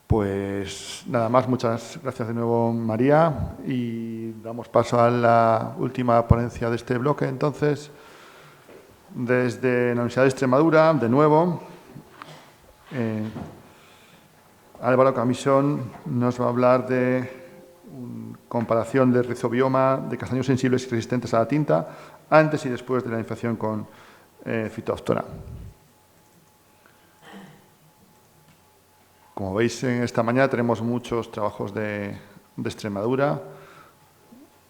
pues nada más, muchas gracias de nuevo, María, y damos paso a la última ponencia de este bloque. Entonces, desde la Universidad de Extremadura, de nuevo, Álvaro Camisón nos va a hablar de comparación del rizobioma de castaños sensibles y resistentes a la tinta antes y después de la infección con fitóftora. Como veis, esta mañana tenemos muchos trabajos de Extremadura,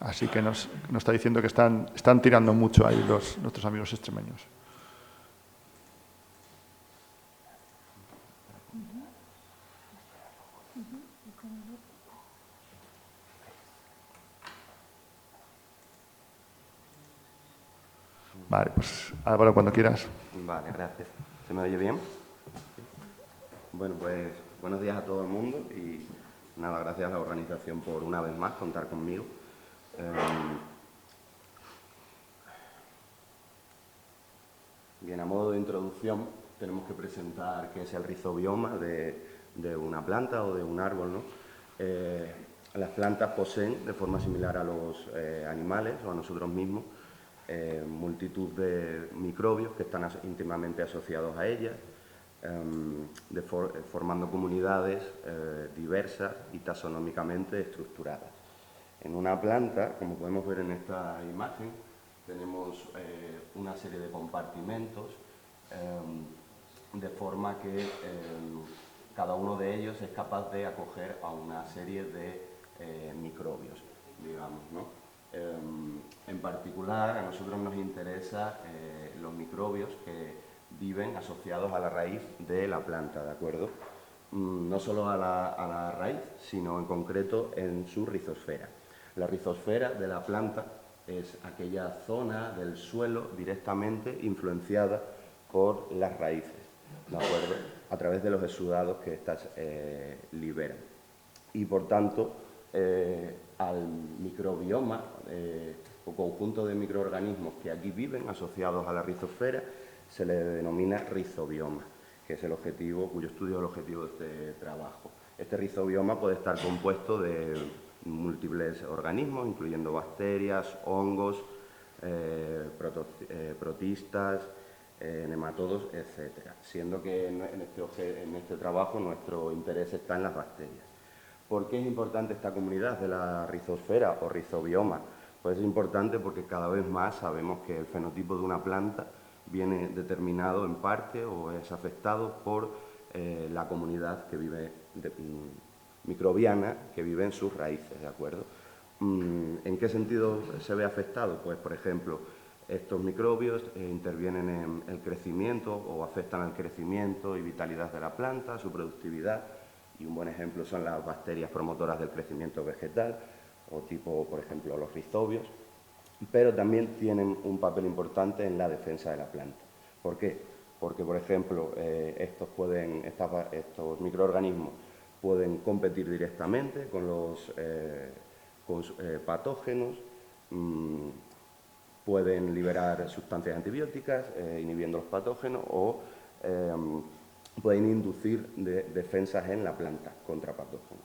así que nos está diciendo que están tirando mucho ahí nuestros amigos extremeños. Vale, pues Álvaro, cuando quieras. Vale, gracias. ¿Se me oye bien? Bueno, pues buenos días a todo el mundo y nada, gracias a la organización por una vez más contar conmigo. Bien, a modo de introducción tenemos que presentar qué es el rizobioma de una planta o de un árbol, ¿no? Las plantas poseen, de forma similar a los animales o a nosotros mismos, multitud de microbios que están íntimamente asociados a ellas, formando comunidades diversas y taxonómicamente estructuradas. En una planta, como podemos ver en esta imagen, tenemos una serie de compartimentos de forma que cada uno de ellos es capaz de acoger a una serie de microbios, digamos, ¿no? En particular, a nosotros nos interesan los microbios que viven asociados a la raíz de la planta, ¿de acuerdo? No solo a la raíz, sino en concreto en su rizosfera. La rizosfera de la planta es aquella zona del suelo directamente influenciada por las raíces, ¿de acuerdo? A través de los exudados que éstas liberan. Y por tanto, al microbioma o conjunto de microorganismos que aquí viven asociados a la rizosfera se le denomina rizobioma, que es el objetivo, cuyo estudio es el objetivo de este trabajo. Este rizobioma puede estar compuesto de múltiples organismos, incluyendo bacterias, hongos, protistas, nematodos, etc. Siendo que en este trabajo nuestro interés está en las bacterias. ¿Por qué es importante esta comunidad de la rizosfera o rizobioma? Pues es importante porque cada vez más sabemos que el fenotipo de una planta viene determinado en parte o es afectado por la comunidad que vive microbiana que vive en sus raíces, ¿de acuerdo? ¿En qué sentido se ve afectado? Pues, por ejemplo, estos microbios intervienen en el crecimiento o afectan al crecimiento y vitalidad de la planta, su productividad, y un buen ejemplo son las bacterias promotoras del crecimiento vegetal, o tipo, por ejemplo, los rizobios, pero también tienen un papel importante en la defensa de la planta. ¿Por qué? Porque, por ejemplo, estos microorganismos pueden competir directamente con los patógenos, pueden liberar sustancias antibióticas inhibiendo los patógenos o pueden inducir defensas en la planta contra patógenos.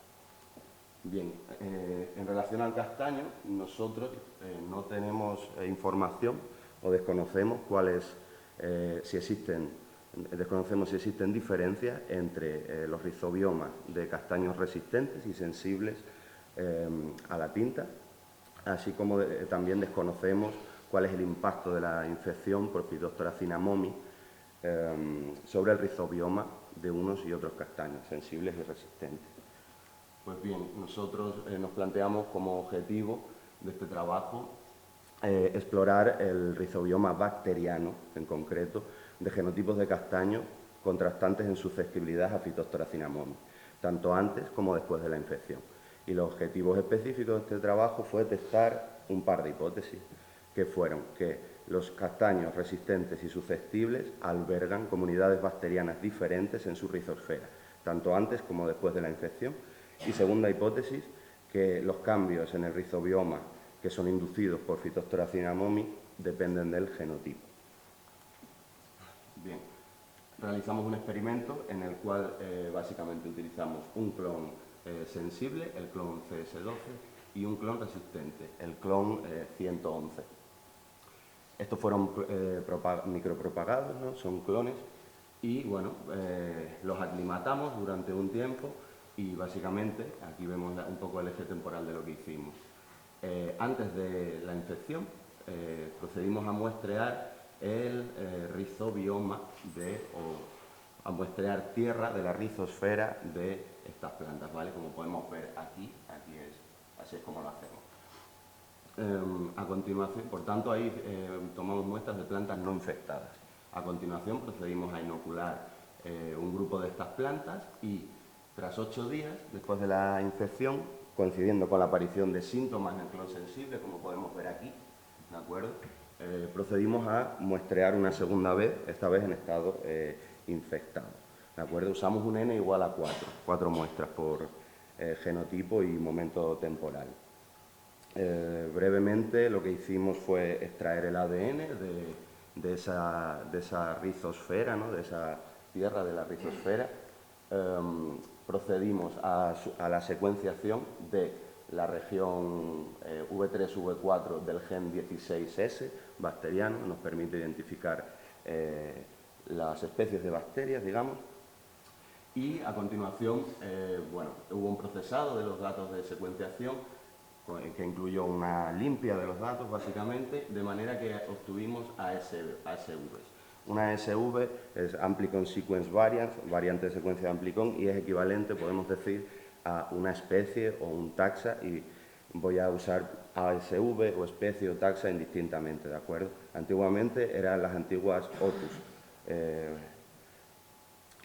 Bien, en relación al castaño, nosotros no tenemos información o desconocemos si existen diferencias entre los rizobiomas de castaños resistentes y sensibles a la tinta, así como también desconocemos cuál es el impacto de la infección por Phytophthora cinnamomi sobre el rizobioma de unos y otros castaños sensibles y resistentes. Pues bien, nosotros nos planteamos como objetivo de este trabajo explorar el rizobioma bacteriano, en concreto, de genotipos de castaño contrastantes en susceptibilidad a Phytophthora cinnamomi, tanto antes como después de la infección. Y los objetivos específicos de este trabajo fue testar un par de hipótesis, que fueron que los castaños resistentes y susceptibles albergan comunidades bacterianas diferentes en su rizosfera, tanto antes como después de la infección. Y segunda hipótesis, que los cambios en el rizobioma que son inducidos por Phytophthora cinnamomi dependen del genotipo. Bien, realizamos un experimento en el cual básicamente utilizamos un clon sensible, el clon CS12, y un clon resistente, el clon 111. Estos fueron micropropagados, ¿no? Son clones, y bueno, los aclimatamos durante un tiempo y básicamente, aquí vemos un poco el eje temporal de lo que hicimos. Antes de la infección, procedimos a muestrear el rizobioma o a muestrear tierra de la rizosfera de estas plantas, ¿vale? Como podemos ver aquí así es como lo hacemos. A continuación, por tanto, ahí tomamos muestras de plantas no infectadas. A continuación procedimos a inocular un grupo de estas plantas y tras 8 días, después de la infección, coincidiendo con la aparición de síntomas en el clon sensible, como podemos ver aquí, ¿de acuerdo? Procedimos a muestrear una segunda vez, esta vez en estado infectado, ¿de acuerdo? Usamos un N igual a 4 muestras por genotipo y momento temporal. Brevemente, lo que hicimos fue extraer el ADN de esa rizosfera, ¿no? De esa tierra de la rizosfera. Procedimos a la secuenciación de la región V3-V4 del gen 16S bacteriano, nos permite identificar las especies de bacterias, digamos, y a continuación bueno, hubo un procesado de los datos de secuenciación que incluyó una limpia de los datos, básicamente, de manera que obtuvimos ASVs. Una ASV es Amplicon Sequence Variant, variante de secuencia de Amplicon, y es equivalente, podemos decir, a una especie o un taxa, y voy a usar ASV o especie o taxa indistintamente, ¿de acuerdo? Antiguamente eran las antiguas Opus,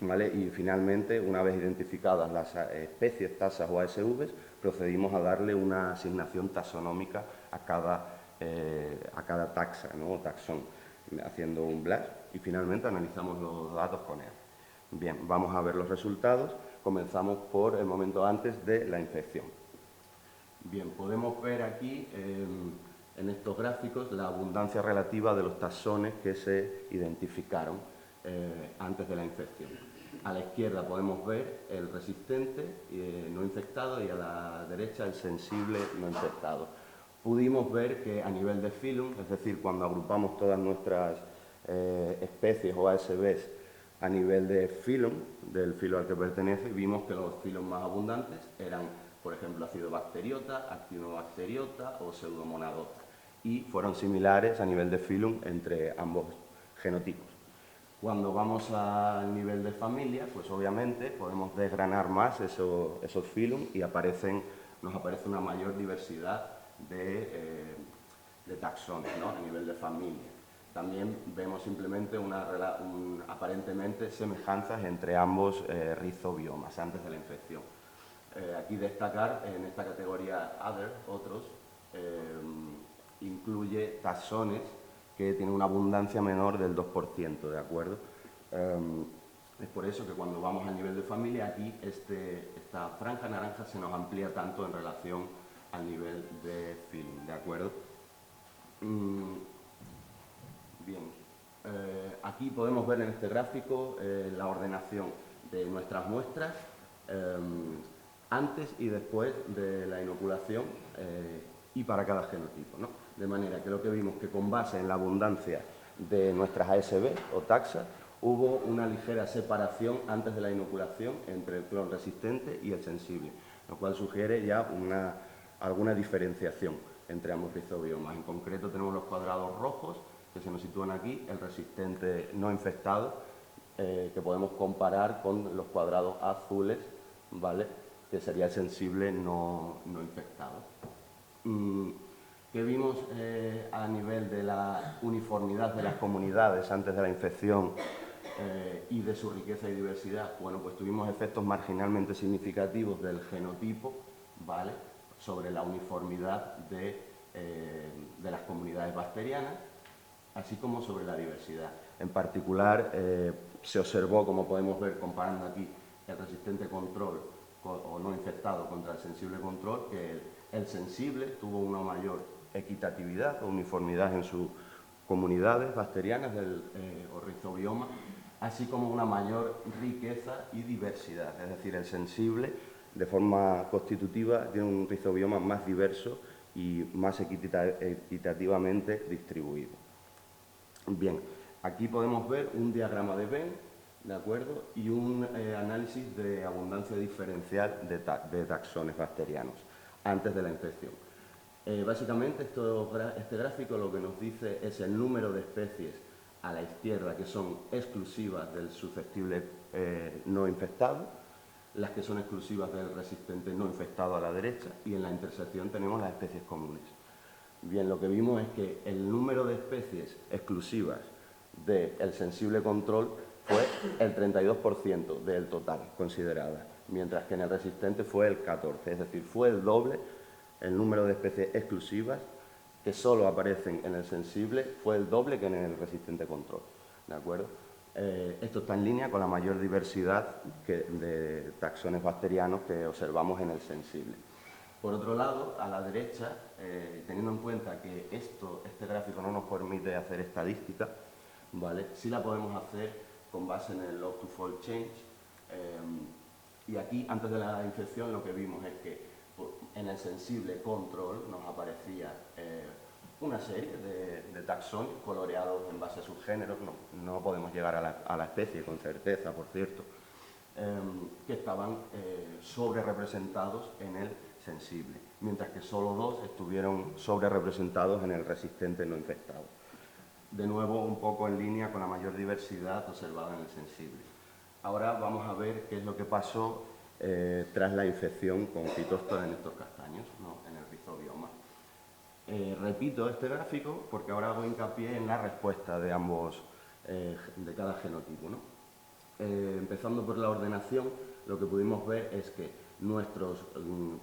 ¿vale? Y finalmente, una vez identificadas las especies, taxas o ASVs, procedimos a darle una asignación taxonómica a cada taxa, ¿no? O taxón, haciendo un BLAST, y finalmente analizamos los datos con él. Bien, vamos a ver los resultados. Comenzamos por el momento antes de la infección. Bien, podemos ver aquí en estos gráficos la abundancia relativa de los taxones que se identificaron antes de la infección. A la izquierda podemos ver el resistente no infectado y a la derecha el sensible no infectado. Pudimos ver que a nivel de filum, es decir, cuando agrupamos todas nuestras especies o ASVs a nivel de filum, del filo al que pertenece, vimos que los filos más abundantes eran, por ejemplo, acidobacteriota, actinobacteriota o pseudomonadota, y fueron similares a nivel de filum entre ambos genotipos. Cuando vamos al nivel de familia, pues obviamente podemos desgranar más esos filum y nos aparece una mayor diversidad de taxones, ¿no? A nivel de familia. También vemos simplemente aparentemente semejanzas entre ambos rizobiomas antes de la infección. Aquí destacar en esta categoría Other, otros, incluye taxones que tienen una abundancia menor del 2%, ¿de acuerdo? Es por eso que cuando vamos a nivel de familia, aquí esta franja naranja se nos amplía tanto en relación al nivel de filum, ¿de acuerdo? Bien, aquí podemos ver en este gráfico la ordenación de nuestras muestras antes y después de la inoculación y para cada genotipo, ¿no? De manera que lo que vimos que con base en la abundancia de nuestras ASV o taxas hubo una ligera separación antes de la inoculación entre el clon resistente y el sensible, lo cual sugiere ya alguna diferenciación entre ambos rizobiomas. En concreto tenemos los cuadrados rojos que se nos sitúan aquí, el resistente no infectado, que podemos comparar con los cuadrados azules, ¿vale?, que sería el sensible no infectado. ¿Qué vimos a nivel de la uniformidad de las comunidades antes de la infección y de su riqueza y diversidad? Bueno, pues tuvimos efectos marginalmente significativos del genotipo, ¿vale?, sobre la uniformidad de las comunidades bacterianas, así como sobre la diversidad. En particular, se observó, como podemos ver comparando aquí el resistente control o no infectado contra el sensible control, que el sensible tuvo una mayor equitatividad o uniformidad en sus comunidades bacterianas o rizobioma, así como una mayor riqueza y diversidad. Es decir, el sensible, de forma constitutiva, tiene un rizobioma más diverso y más equitativamente distribuido. Bien, aquí podemos ver un diagrama de Venn, ¿de acuerdo?, y un análisis de abundancia diferencial de taxones bacterianos antes de la infección. Básicamente, este gráfico lo que nos dice es el número de especies a la izquierda que son exclusivas del susceptible no infectado, las que son exclusivas del resistente no infectado a la derecha, y en la intersección tenemos las especies comunes. Bien, lo que vimos es que el número de especies exclusivas del sensible control fue el 32% del total considerada, mientras que en el resistente fue el 14%, es decir, fue el doble. El número de especies exclusivas que solo aparecen en el sensible fue el doble que en el resistente control, ¿de acuerdo? Esto está en línea con la mayor diversidad de taxones bacterianos que observamos en el sensible. Por otro lado, a la derecha, teniendo en cuenta que este gráfico no nos permite hacer estadística, ¿vale?, sí la podemos hacer con base en el log to fold change, y aquí, antes de la infección, lo que vimos es que en el sensible control nos aparecía una serie de taxones coloreados en base a sus géneros, no podemos llegar a la especie con certeza, por cierto, que estaban sobre representados en el sensible, mientras que solo 2 estuvieron sobre representados en el resistente no infectado. de nuevo un poco en línea con la mayor diversidad observada en el sensible. Ahora vamos a ver qué es lo que pasó tras la infección con Phytophthora en estos castaños, ¿no? En el rizobioma. Repito este gráfico porque ahora hago hincapié en la respuesta de ambos, de cada genotipo, ¿no? Empezando por la ordenación, lo que pudimos ver es que nuestros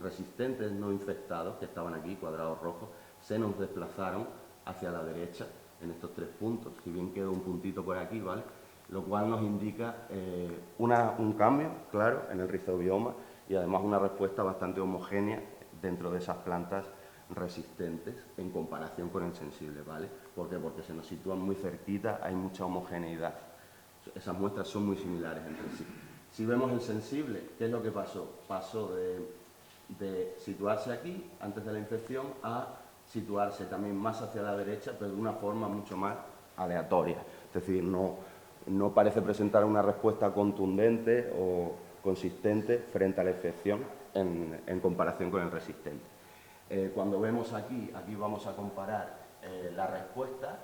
resistentes no infectados, que estaban aquí, cuadrados rojos, se nos desplazaron hacia la derecha en estos 3 puntos, si bien quedó un puntito por aquí, ¿vale? Lo cual nos indica un cambio, claro, en el rizobioma y además una respuesta bastante homogénea dentro de esas plantas resistentes en comparación con el sensible, ¿vale? ¿Por qué? Porque se nos sitúan muy cerquita, hay mucha homogeneidad. Esas muestras son muy similares entre sí. Si vemos el sensible, ¿qué es lo que pasó? Pasó de situarse aquí, antes de la infección, a situarse también más hacia la derecha, pero de una forma mucho más aleatoria. Es decir, no parece presentar una respuesta contundente o consistente frente a la infección en comparación con el resistente. Cuando vemos aquí vamos a comparar la respuesta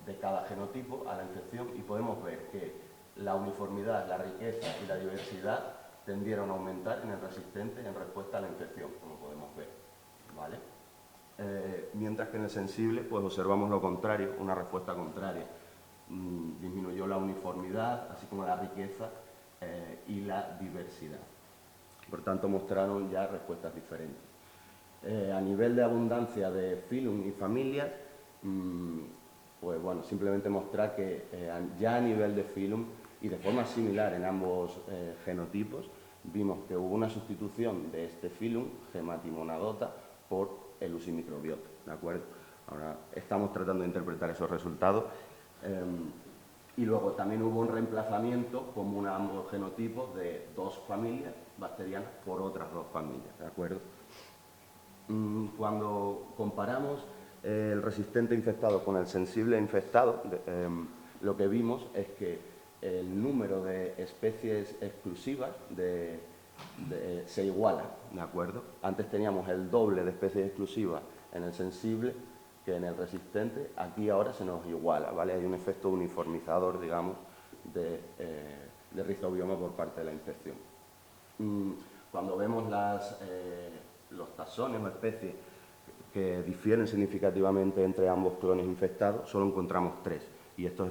de cada genotipo a la infección y podemos ver que la uniformidad, la riqueza y la diversidad tendieron a aumentar en el resistente en respuesta a la infección, como podemos ver, ¿vale? Mientras que en el sensible pues observamos lo contrario, una respuesta contraria. Disminuyó la uniformidad, así como la riqueza y la diversidad. Por tanto, mostraron ya respuestas diferentes. A nivel de abundancia de filum y familias, pues bueno, simplemente mostrar que ya a nivel de filum y de forma similar en ambos genotipos, vimos que hubo una sustitución de este filum, Gematimonadota, por el Usimicrobiota, ¿de acuerdo? Ahora estamos tratando de interpretar esos resultados. Y luego también hubo un reemplazamiento común a ambos genotipos de 2 familias bacterianas por otras 2 familias, ¿de acuerdo? Cuando comparamos el resistente infectado con el sensible infectado, lo que vimos es que el número de especies exclusivas se iguala, ¿de acuerdo? Antes teníamos el doble de especies exclusivas en el sensible que en el resistente, aquí ahora se nos iguala, ¿vale? Hay un efecto uniformizador, digamos, de rizobioma por parte de la infección. Cuando vemos los taxones o especies que difieren significativamente entre ambos clones infectados, solo encontramos 3, y estos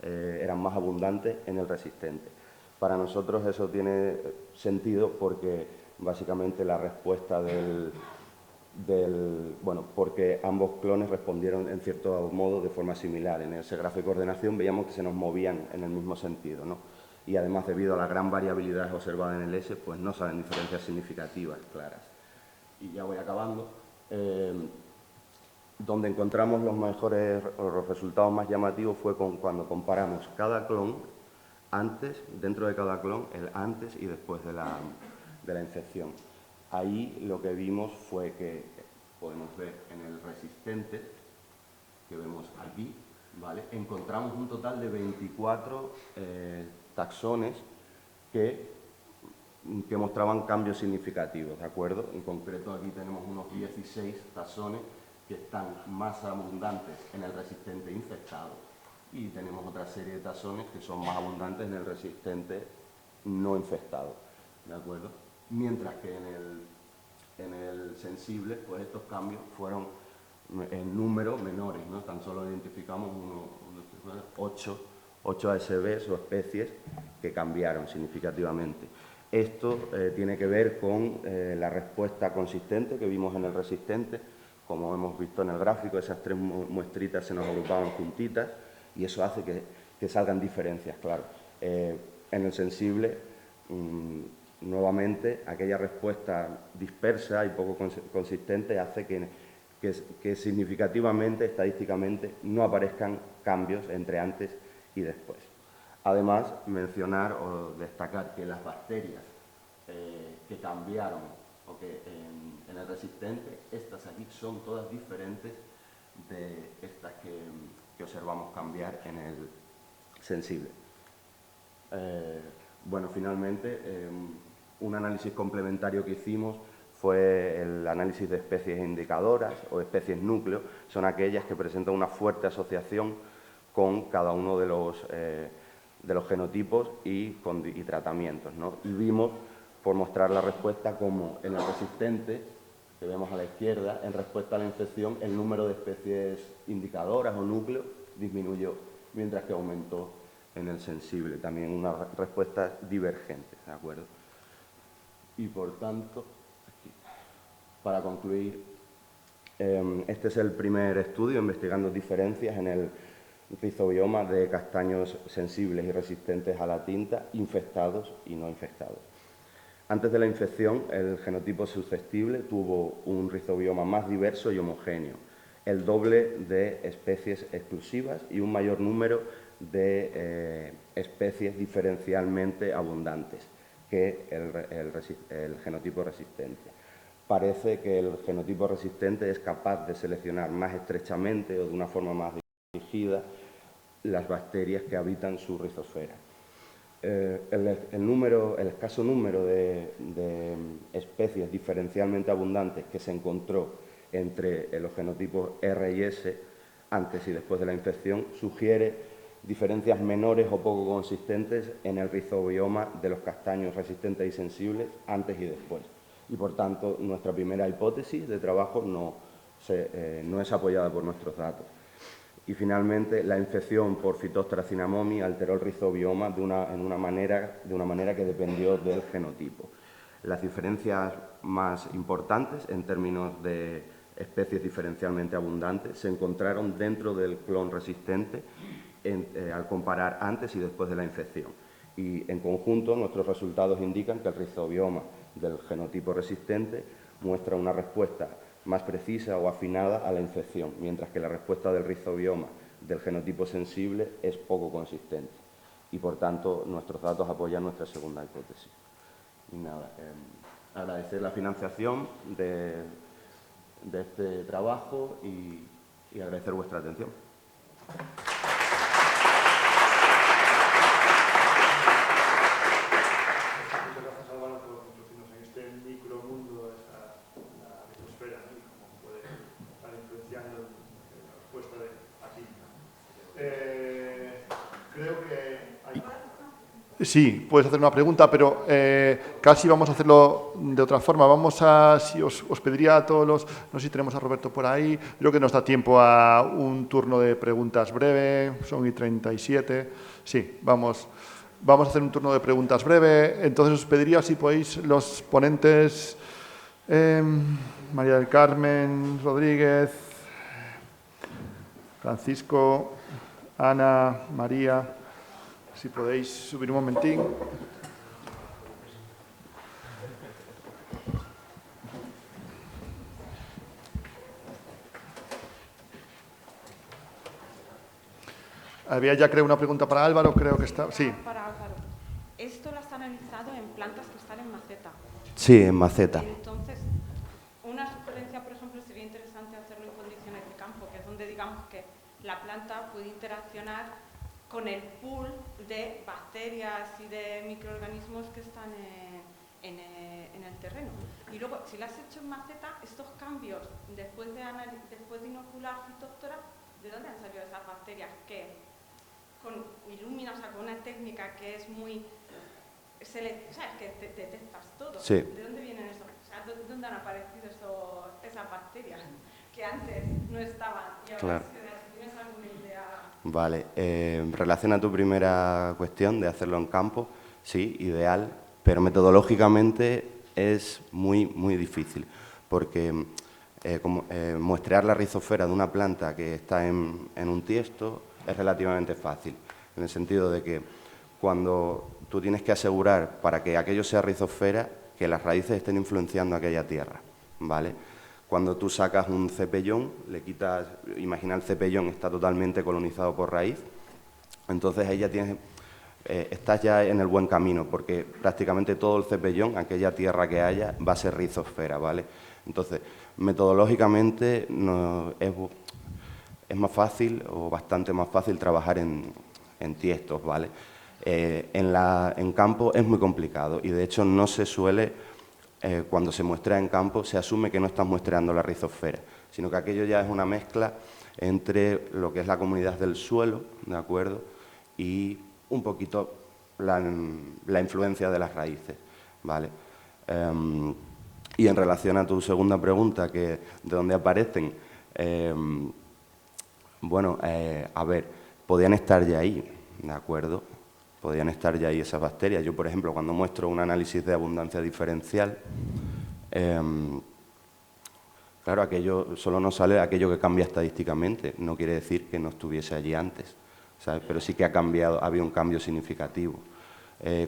eran más abundantes en el resistente. Para nosotros eso tiene sentido porque básicamente la respuesta porque ambos clones respondieron en cierto modo de forma similar. En ese gráfico de ordenación veíamos que se nos movían en el mismo sentido, ¿no? Y además, debido a la gran variabilidad observada en el S, pues no salen diferencias significativas claras. Y ya voy acabando. Donde encontramos los resultados más llamativos fue cuando comparamos cada clon dentro de cada clon, el antes y después de la infección. Ahí lo que vimos fue que podemos ver en el resistente, que vemos aquí, ¿vale? Encontramos un total de 24 taxones que mostraban cambios significativos, ¿de acuerdo? En concreto aquí tenemos unos 16 taxones que están más abundantes en el resistente infectado y tenemos otra serie de taxones que son más abundantes en el resistente no infectado, ¿de acuerdo? Mientras que en el sensible, pues estos cambios fueron en número menores, ¿no? Tan solo identificamos 8 ASBs o especies que cambiaron significativamente. Esto tiene que ver con la respuesta consistente que vimos en el resistente. Como hemos visto en el gráfico, esas 3 muestritas se nos agrupaban juntitas y eso hace que salgan diferencias, claro. En el sensible, nuevamente, aquella respuesta dispersa y poco consistente hace que significativamente, estadísticamente, no aparezcan cambios entre antes y después. Además, mencionar o destacar que las bacterias que cambiaron o que en el resistente, estas aquí son todas diferentes de estas que observamos cambiar en el sensible. Bueno, finalmente, un análisis complementario que hicimos fue el análisis de especies indicadoras o especies núcleo, son aquellas que presentan una fuerte asociación con cada uno de los genotipos y tratamientos, ¿no? Y vimos, por mostrar la respuesta, como en el resistente, que vemos a la izquierda, en respuesta a la infección, el número de especies indicadoras o núcleos disminuyó, mientras que aumentó en el sensible, también una respuesta divergente, ¿de acuerdo? Y por tanto, aquí, para concluir, este es el primer estudio investigando diferencias en el rizobioma de castaños sensibles y resistentes a la tinta, infectados y no infectados. Antes de la infección, el genotipo susceptible tuvo un rizobioma más diverso y homogéneo, el doble de especies exclusivas y un mayor número de especies diferencialmente abundantes que el genotipo resistente. Parece que el genotipo resistente es capaz de seleccionar más estrechamente o de una forma más dirigida las bacterias que habitan su rizosfera. El escaso número de especies diferencialmente abundantes que se encontró entre los genotipos R y S antes y después de la infección sugiere diferencias menores o poco consistentes en el rizobioma de los castaños resistentes y sensibles antes y después. Y por tanto, nuestra primera hipótesis de trabajo no es apoyada por nuestros datos. Y finalmente, la infección por Phytophthora cinnamomi alteró el rizobioma de una manera que dependió del genotipo. Las diferencias más importantes en términos de especies diferencialmente abundantes se encontraron dentro del clon resistente al comparar antes y después de la infección. Y en conjunto, nuestros resultados indican que el rizobioma del genotipo resistente muestra una respuesta más precisa o afinada a la infección, mientras que la respuesta del rizobioma del genotipo sensible es poco consistente. Y, por tanto, nuestros datos apoyan nuestra segunda hipótesis. Y nada, agradecer la financiación de este trabajo y agradecer vuestra atención. Sí, puedes hacer una pregunta, pero casi vamos a hacerlo de otra forma. Si os pediría a todos los... No sé si tenemos a Roberto por ahí. Creo que nos da tiempo a un turno de preguntas breve. Son y 37. Sí, vamos a hacer un turno de preguntas breve. Entonces os pediría si podéis los ponentes... María del Carmen Rodríguez, Francisco, Ana, María... Si podéis subir un momentín. Había ya, creo, una pregunta para Álvaro, creo que está... Sí. Para Álvaro. ¿Esto lo has analizado en plantas que están en maceta? Sí, en maceta. Entonces, una sugerencia, por ejemplo, sería interesante hacerlo en condiciones de campo, que es donde digamos que la planta puede interaccionar con el pool de bacterias y de microorganismos que están en el terreno. Y luego, si lo has hecho en maceta, estos cambios, después de inocular Phytophthora, ¿de dónde han salido esas bacterias? Que con Illumina, o sea, con una técnica que es muy... ¿sabes? Que te detectas todo. Sí. ¿De dónde vienen esos? O sea, ¿dónde han aparecido esas bacterias que antes no estaban? Y ahora Claro. si tienes alguna idea... Vale, en relación a tu primera cuestión de hacerlo en campo, sí, ideal, pero metodológicamente es muy difícil, porque muestrear la rizosfera de una planta que está en un tiesto es relativamente fácil, en el sentido de que cuando tú tienes que asegurar, para que aquello sea rizosfera, que las raíces estén influenciando aquella tierra, ¿vale? Cuando tú sacas un cepellón, le quitas, imagina el cepellón está totalmente colonizado por raíz, entonces ahí ya estás ya en el buen camino, porque prácticamente todo el cepellón, aquella tierra que haya, va a ser rizosfera, ¿vale? Entonces, metodológicamente es más fácil o bastante más fácil trabajar en tiestos, ¿vale? En campo es muy complicado y de hecho no se suele cuando se muestra en campo se asume que no estás muestreando la rizosfera, sino que aquello ya es una mezcla entre lo que es la comunidad del suelo, ¿de acuerdo?, y un poquito la influencia de las raíces, ¿vale? Y en relación a tu segunda pregunta, que de dónde aparecen, a ver, podían estar ya ahí, ¿de acuerdo? Podían estar ya ahí esas bacterias. Yo, por ejemplo, cuando muestro un análisis de abundancia diferencial, claro, aquello solo nos sale aquello que cambia estadísticamente. No quiere decir que no estuviese allí antes, ¿sabes? Pero sí que ha cambiado, había un cambio significativo.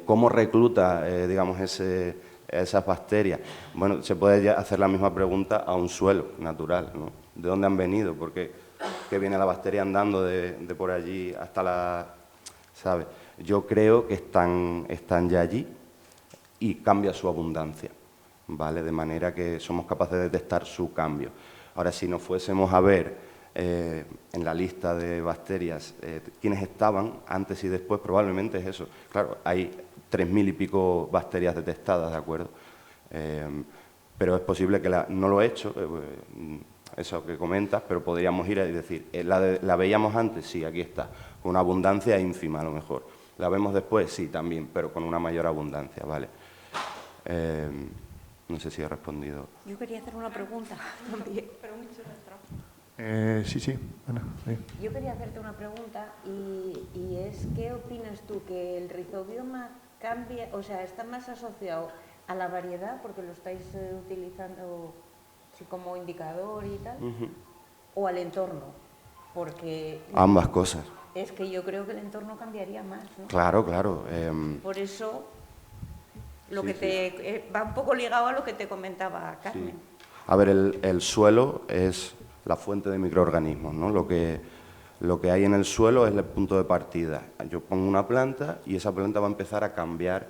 ¿Cómo recluta, digamos, esas bacterias? Bueno, se puede hacer la misma pregunta a un suelo natural, ¿no? ¿De dónde han venido? ¿Por qué viene la bacteria andando de por allí hasta la...? ¿Sabes? Yo creo que están ya allí y cambia su abundancia, ¿vale? De manera que somos capaces de detectar su cambio. Ahora, si nos fuésemos a ver en la lista de bacterias quiénes estaban antes y después, probablemente es eso. Claro, hay 3.000 y pico bacterias detectadas, ¿de acuerdo? Pero es posible que no lo he hecho, eso que comentas, pero podríamos ir y decir, ¿la veíamos antes? Sí, aquí está, con una abundancia ínfima a lo mejor. ¿La vemos después? Sí, también, pero con una mayor abundancia, ¿vale? No sé si he respondido. Yo quería hacer una pregunta también. Sí. Bueno, sí. Yo quería hacerte una pregunta y es, ¿qué opinas tú? ¿Que el rizobioma cambia, o sea, está más asociado a la variedad, porque lo estáis utilizando así como indicador y tal, o al entorno? Porque... Ambas cosas. Es que yo creo que el entorno cambiaría más, ¿no? Claro, claro. Por eso, va un poco ligado a lo que te comentaba Carmen. Sí. A ver, el suelo es la fuente de microorganismos, ¿no? Lo que hay en el suelo es el punto de partida. Yo pongo una planta y esa planta va a empezar a cambiar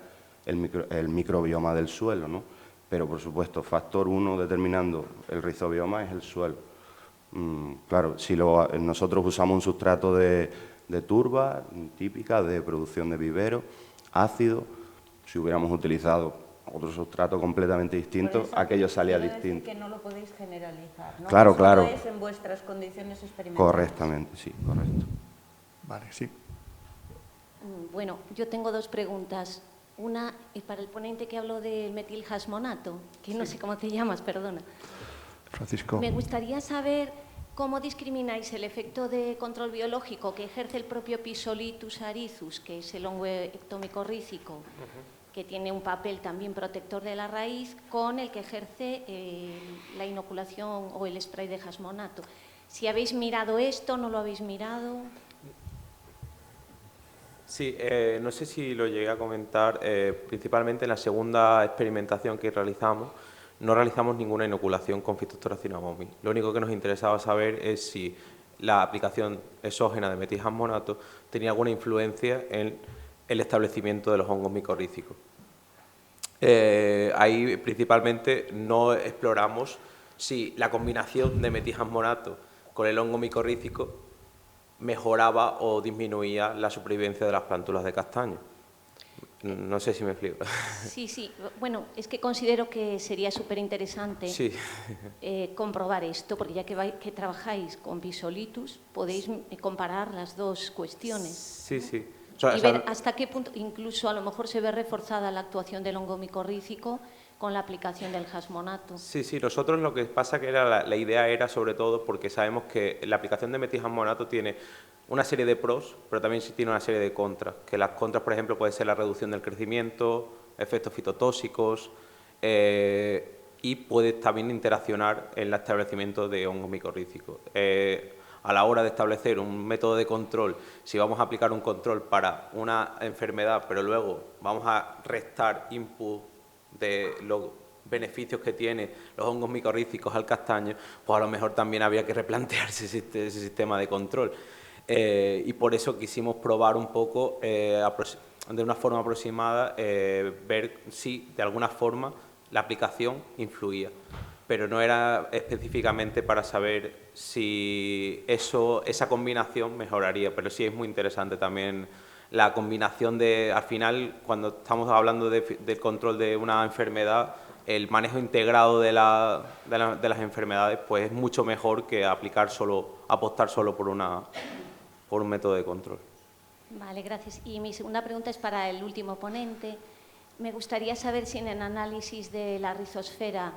el microbioma del suelo, ¿no? Pero, por supuesto, factor 1 determinando el rizobioma es el suelo. Claro, si nosotros usamos un sustrato de turba típica de producción de vivero, ácido, si hubiéramos utilizado otro sustrato completamente distinto, aquello salía distinto. Que no lo podéis generalizar, ¿no? Claro, claro. Es en vuestras condiciones experimentales. Correctamente, sí, correcto. Vale, sí. Bueno, yo tengo dos preguntas. Una para el ponente que habló del metilhasmonato, que no sé cómo te llamas, perdona. Francisco. Me gustaría saber cómo discrimináis el efecto de control biológico que ejerce el propio Physolithus arithus, que es el hongo ectomicorrícico, que tiene un papel también protector de la raíz, con el que ejerce la inoculación o el spray de jasmonato. Si habéis mirado esto, ¿no lo habéis mirado? Sí, no sé si lo llegué a comentar, principalmente en la segunda experimentación que realizamos, no realizamos ninguna inoculación con Phytophthora cinnamomi. Lo único que nos interesaba saber es si la aplicación exógena de metilhasmonato tenía alguna influencia en el establecimiento de los hongos micorrízicos. Ahí principalmente no exploramos si la combinación de metilhasmonato con el hongo micorrízico mejoraba o disminuía la supervivencia de las plántulas de castaño. No sé si me explico. Sí. Bueno, es que considero que sería súper interesante comprobar esto, porque ya que trabajáis con Physolithus, podéis comparar las dos cuestiones. Sí. Y ver hasta qué punto, incluso a lo mejor se ve reforzada la actuación del hongo micorrízico con la aplicación del jasmonato. Sí, nosotros lo que pasa que la idea era sobre todo porque sabemos que la aplicación de metilhasmonato tiene una serie de pros, pero también sí tiene una serie de contras, que las contras, por ejemplo, puede ser la reducción del crecimiento, efectos fitotóxicos y puede también interaccionar en el establecimiento de hongos micorrízicos. A la hora de establecer un método de control, si vamos a aplicar un control para una enfermedad, pero luego vamos a restar input de los beneficios que tienen los hongos micorrízicos al castaño, pues a lo mejor también habría que replantearse ese sistema de control. Y por eso quisimos probar un poco, de una forma aproximada, ver si de alguna forma la aplicación influía. Pero no era específicamente para saber si esa combinación mejoraría, pero sí es muy interesante también la combinación al final, cuando estamos hablando del control de una enfermedad, el manejo integrado de las enfermedades pues es mucho mejor que apostar solo por un método de control. Vale, gracias. Y mi segunda pregunta es para el último ponente. Me gustaría saber si en el análisis de la rizosfera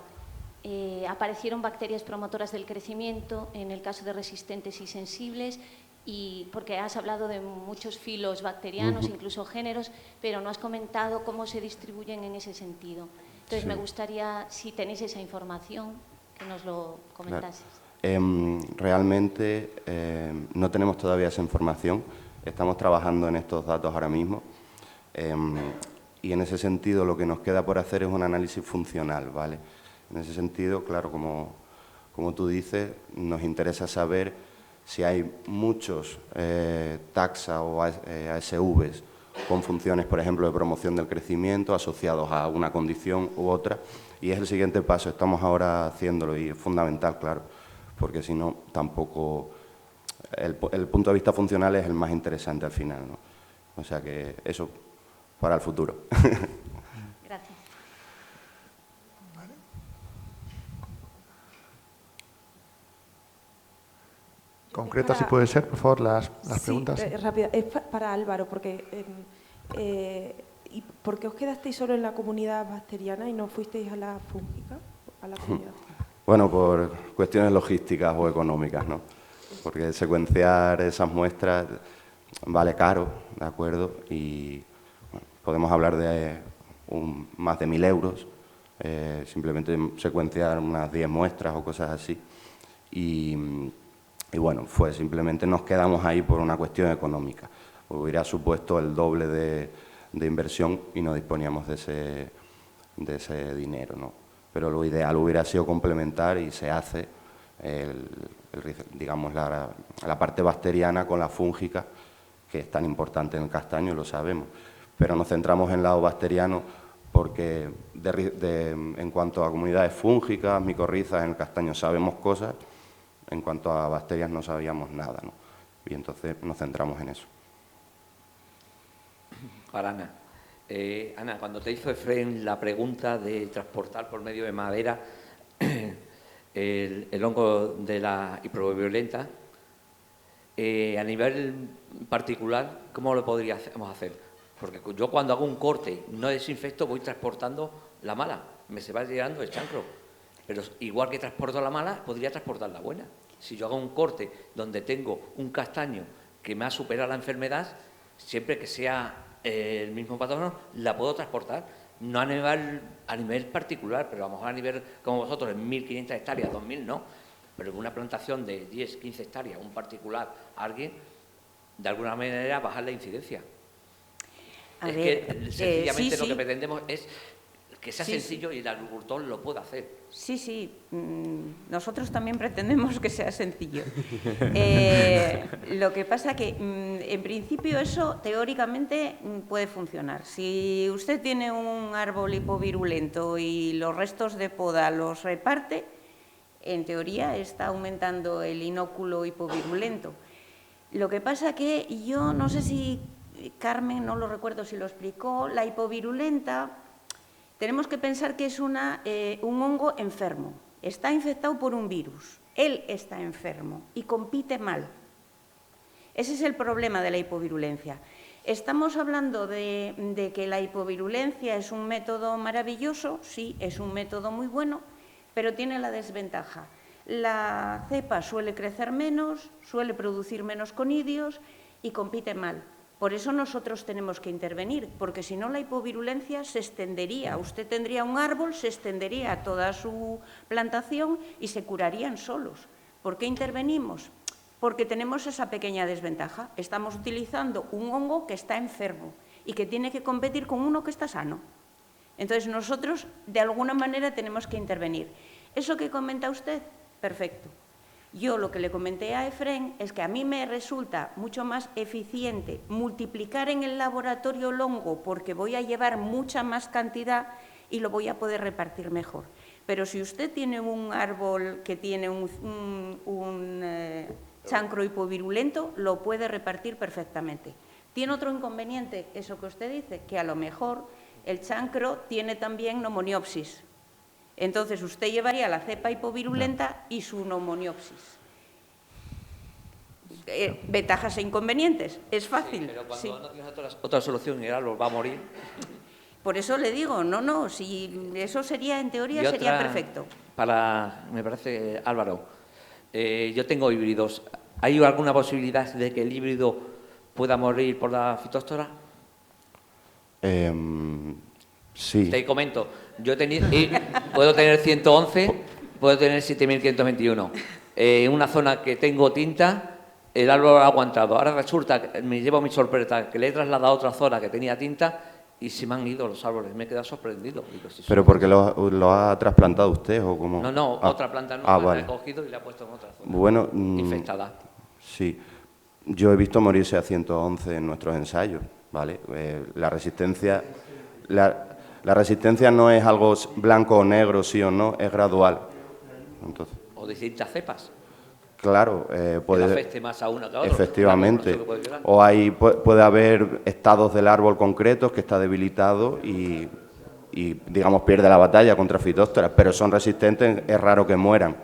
aparecieron bacterias promotoras del crecimiento, en el caso de resistentes y sensibles, y porque has hablado de muchos filos bacterianos, incluso géneros, pero no has comentado cómo se distribuyen en ese sentido. Entonces, me gustaría, si tenéis esa información, que nos lo comentases. Realmente no tenemos todavía esa información. Estamos trabajando en estos datos ahora mismo. Y en ese sentido, lo que nos queda por hacer es un análisis funcional, ¿vale? En ese sentido, claro, como tú dices, nos interesa saber si hay muchos taxa o ASVs con funciones, por ejemplo, de promoción del crecimiento asociados a una condición u otra, y es el siguiente paso. Estamos ahora haciéndolo y es fundamental, claro, porque si no, tampoco... El punto de vista funcional es el más interesante al final, ¿no? O sea que eso para el futuro. Gracias. Concreta, si puede ser, por favor, las preguntas. Sí, rápida. Es para Álvaro, porque ¿y por qué os quedasteis solo en la comunidad bacteriana y no fuisteis a la fúngica? A la comunidad. Bueno, por cuestiones logísticas o económicas, ¿no? Porque secuenciar esas muestras vale caro, ¿de acuerdo? Y bueno, podemos hablar de más de 1.000 euros, simplemente secuenciar unas 10 muestras o cosas así. Y bueno, simplemente nos quedamos ahí por una cuestión económica. Hubiera supuesto el doble de inversión y no disponíamos de ese dinero, ¿no? Pero lo ideal hubiera sido complementar, y se hace, digamos, la parte bacteriana con la fúngica, que es tan importante en el castaño, lo sabemos. Pero nos centramos en el lado bacteriano porque en cuanto a comunidades fúngicas, micorrizas, en el castaño sabemos cosas. En cuanto a bacterias no sabíamos nada, ¿no? Y entonces nos centramos en eso. Para Ana. Ana, cuando te hizo Efrén la pregunta de transportar por medio de madera el hongo de la hipovirulenta, a nivel particular, ¿cómo lo podríamos hacer? Porque yo cuando hago un corte no desinfecto, voy transportando la mala, se va llegando el chancro. Pero igual que transporto la mala, podría transportar la buena. Si yo hago un corte donde tengo un castaño que me ha superado la enfermedad, siempre que sea el mismo patógeno, la puedo transportar. No a nivel particular, pero a lo mejor a nivel como vosotros, en 1.500 hectáreas, 2.000 no. Pero en una plantación de 10, 15 hectáreas, un particular, alguien, de alguna manera bajar la incidencia. Sencillamente lo que pretendemos es que sea sencillo y el agricultor lo pueda hacer. Sí, nosotros también pretendemos que sea sencillo. Lo que pasa que, en principio, eso teóricamente puede funcionar. Si usted tiene un árbol hipovirulento y los restos de poda los reparte, en teoría está aumentando el inóculo hipovirulento. Lo que pasa que yo no sé si Carmen, no lo recuerdo si lo explicó, la hipovirulenta... Tenemos que pensar que es un hongo enfermo, está infectado por un virus, él está enfermo y compite mal. Ese es el problema de la hipovirulencia. Estamos hablando de que la hipovirulencia es un método maravilloso, sí, es un método muy bueno, pero tiene la desventaja. La cepa suele crecer menos, suele producir menos conidios y compite mal. Por eso nosotros tenemos que intervenir, porque si no la hipovirulencia se extendería. Usted tendría un árbol, se extendería a toda su plantación y se curarían solos. ¿Por qué intervenimos? Porque tenemos esa pequeña desventaja. Estamos utilizando un hongo que está enfermo y que tiene que competir con uno que está sano. Entonces nosotros, de alguna manera, tenemos que intervenir. Eso que comenta usted, perfecto. Yo lo que le comenté a Efrén es que a mí me resulta mucho más eficiente multiplicar en el laboratorio el hongo porque voy a llevar mucha más cantidad y lo voy a poder repartir mejor. Pero si usted tiene un árbol que tiene un chancro hipovirulento, lo puede repartir perfectamente. Tiene otro inconveniente, eso que usted dice, que a lo mejor el chancro tiene también pneumoniopsis. Entonces, usted llevaría la cepa hipovirulenta y su neumoniopsis. Ventajas e inconvenientes. Es fácil. Sí, pero cuando no tienes otra solución y el árbol va a morir. Por eso le digo, no, si eso sería, en teoría, sería perfecto. Me parece, Álvaro, yo tengo híbridos. ¿Hay alguna posibilidad de que el híbrido pueda morir por la fitóstora? Sí. Te comento, yo puedo tener 111, puedo tener 7521. En una zona que tengo tinta, el árbol ha aguantado. Ahora resulta que me llevo mi sorpresa, que le he trasladado a otra zona que tenía tinta y se me han ido los árboles. Me he quedado sorprendido. Digo, ¿Pero porque lo ha trasplantado usted o cómo? No, otra planta nueva vale. la he cogido y la he puesto en otra zona. Bueno, infectada. Sí. Yo he visto morirse a 111 en nuestros ensayos, ¿vale? La resistencia no es algo blanco o negro, sí o no, es gradual. Entonces, O distintas cepas. Claro, puede... Que afecte más a una que a otra. Efectivamente. O puede haber estados del árbol concretos que está debilitado y, digamos, pierde la batalla contra fitóstoras, pero son resistentes, es raro que mueran,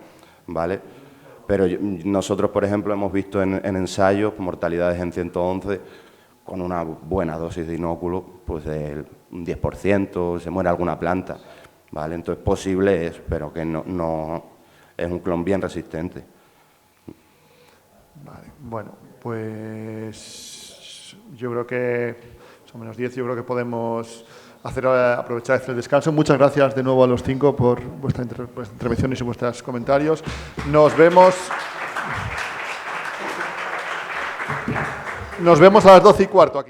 ¿vale? Pero nosotros, por ejemplo, hemos visto en ensayos mortalidades en 111 con una buena dosis de inóculo, pues del 10%, se muere alguna planta, ¿vale? Entonces, posible es, pero que no es un clon bien resistente. Vale, bueno, pues yo creo que son -10, yo creo que podemos aprovechar el descanso. Muchas gracias de nuevo a los 5 por vuestras intervenciones y vuestros comentarios. Nos vemos a las 12:15 aquí.